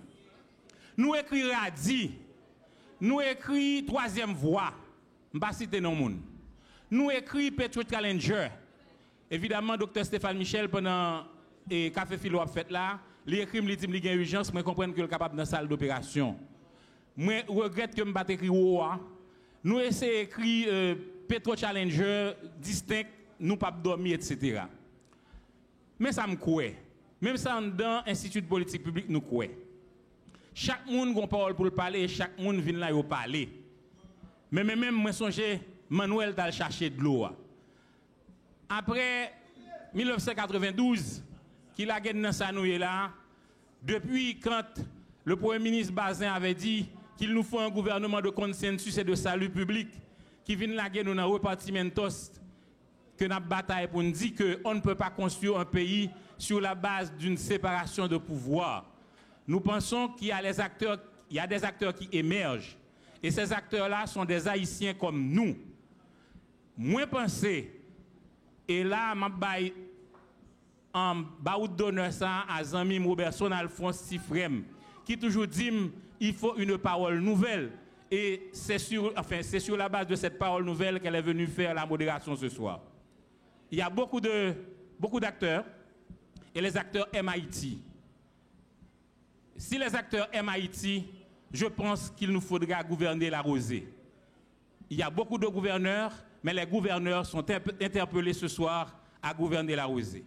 Nous écrit Radi, nous écrit troisième voie, m'pas citer non monde. Nous écrit Petro Challenger. Évidemment docteur Stéphane Michel pendant et café philo a fait là, il écrit me dit il y a urgence, moi comprendre que le capable dans salle d'opération. Moi regrette que m'pas écrit OA. Nous essayons écrit Petro Challenger distinct, nous pas dormir etc. Mais ça me croit. Même ça dans l'Institut de politique publique, nous croyons. Chaque monde a une parole pour le parler et chaque monde vient là pour parler. Mais même moi songe Manuel t'a cherché de l'eau. Après 1992, qu'il a gagné dans sa nouille là, depuis quand le Premier ministre Bazin avait dit qu'il nous faut un gouvernement de consensus et de salut public, qui vient là nous dans repartimentos que nous bataille pour nous dire qu'on ne peut pas construire un pays sur la base d'une séparation de pouvoir. Nous pensons qu'il y a des acteurs qui émergent. Et ces acteurs-là sont des Haïtiens comme nous. Moi, pensez, et là, je vais donner ça à Zami Robertson Alphonse Sifrem, qui toujours dit qu'il faut une parole nouvelle. Et c'est sur la base de cette parole nouvelle qu'elle est venue faire la modération ce soir. Il y a beaucoup d'acteurs. Et les acteurs MIT. Si les acteurs MIT, je pense qu'il nous faudra gouverner la rosée. Il y a beaucoup de gouverneurs, mais les gouverneurs sont interpellés ce soir à gouverner la Rosée.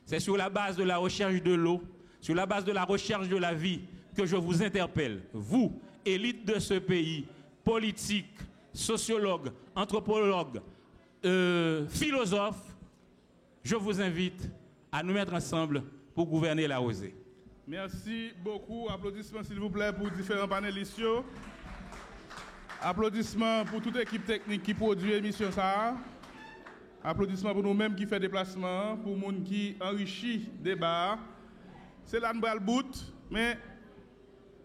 C'est sur la base de la recherche de l'eau, sur la base de la recherche de la vie que je vous interpelle, vous, élite de ce pays, politiques, sociologues, anthropologues, philosophes, je vous invite à nous mettre ensemble pour gouverner la Rosée. Merci beaucoup. Applaudissements s'il vous plaît pour différents panélistes. Applaudissements pour toute équipe technique qui produit l'émission ça. Applaudissements pour nous-mêmes qui fait déplacement, pour les gens qui enrichit le débat. C'est là nous le bout, mais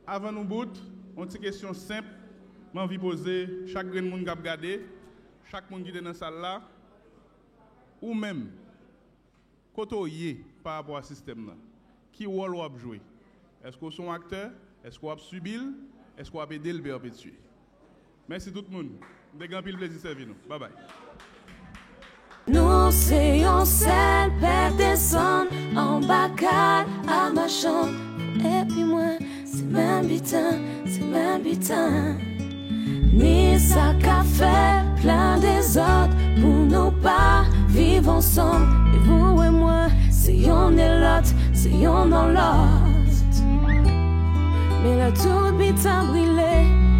avant nous bout, on a une question simple. J'ai envie de poser chaque monde qui a regardé, chaque monde qui est dans la salle là, ou même, quand on y par rapport au système là, qui rôle vous jouer? Est-ce que vous êtes acteur? Est-ce que vous avez subi? Est-ce que vous avez aidé le perpétuer? Merci tout le monde. Des grands plaisir de servir nous. Bye bye. Nous c'est seul, père descend en bacade à ma chambre. Et puis moi, c'est même bitin. Ni ça qu'a fait plein des autres pour nous pas vivre ensemble. Et vous et moi, c'est yon et l'autre, c'est yon dans l'autre. Mais là tout bitin brûlé.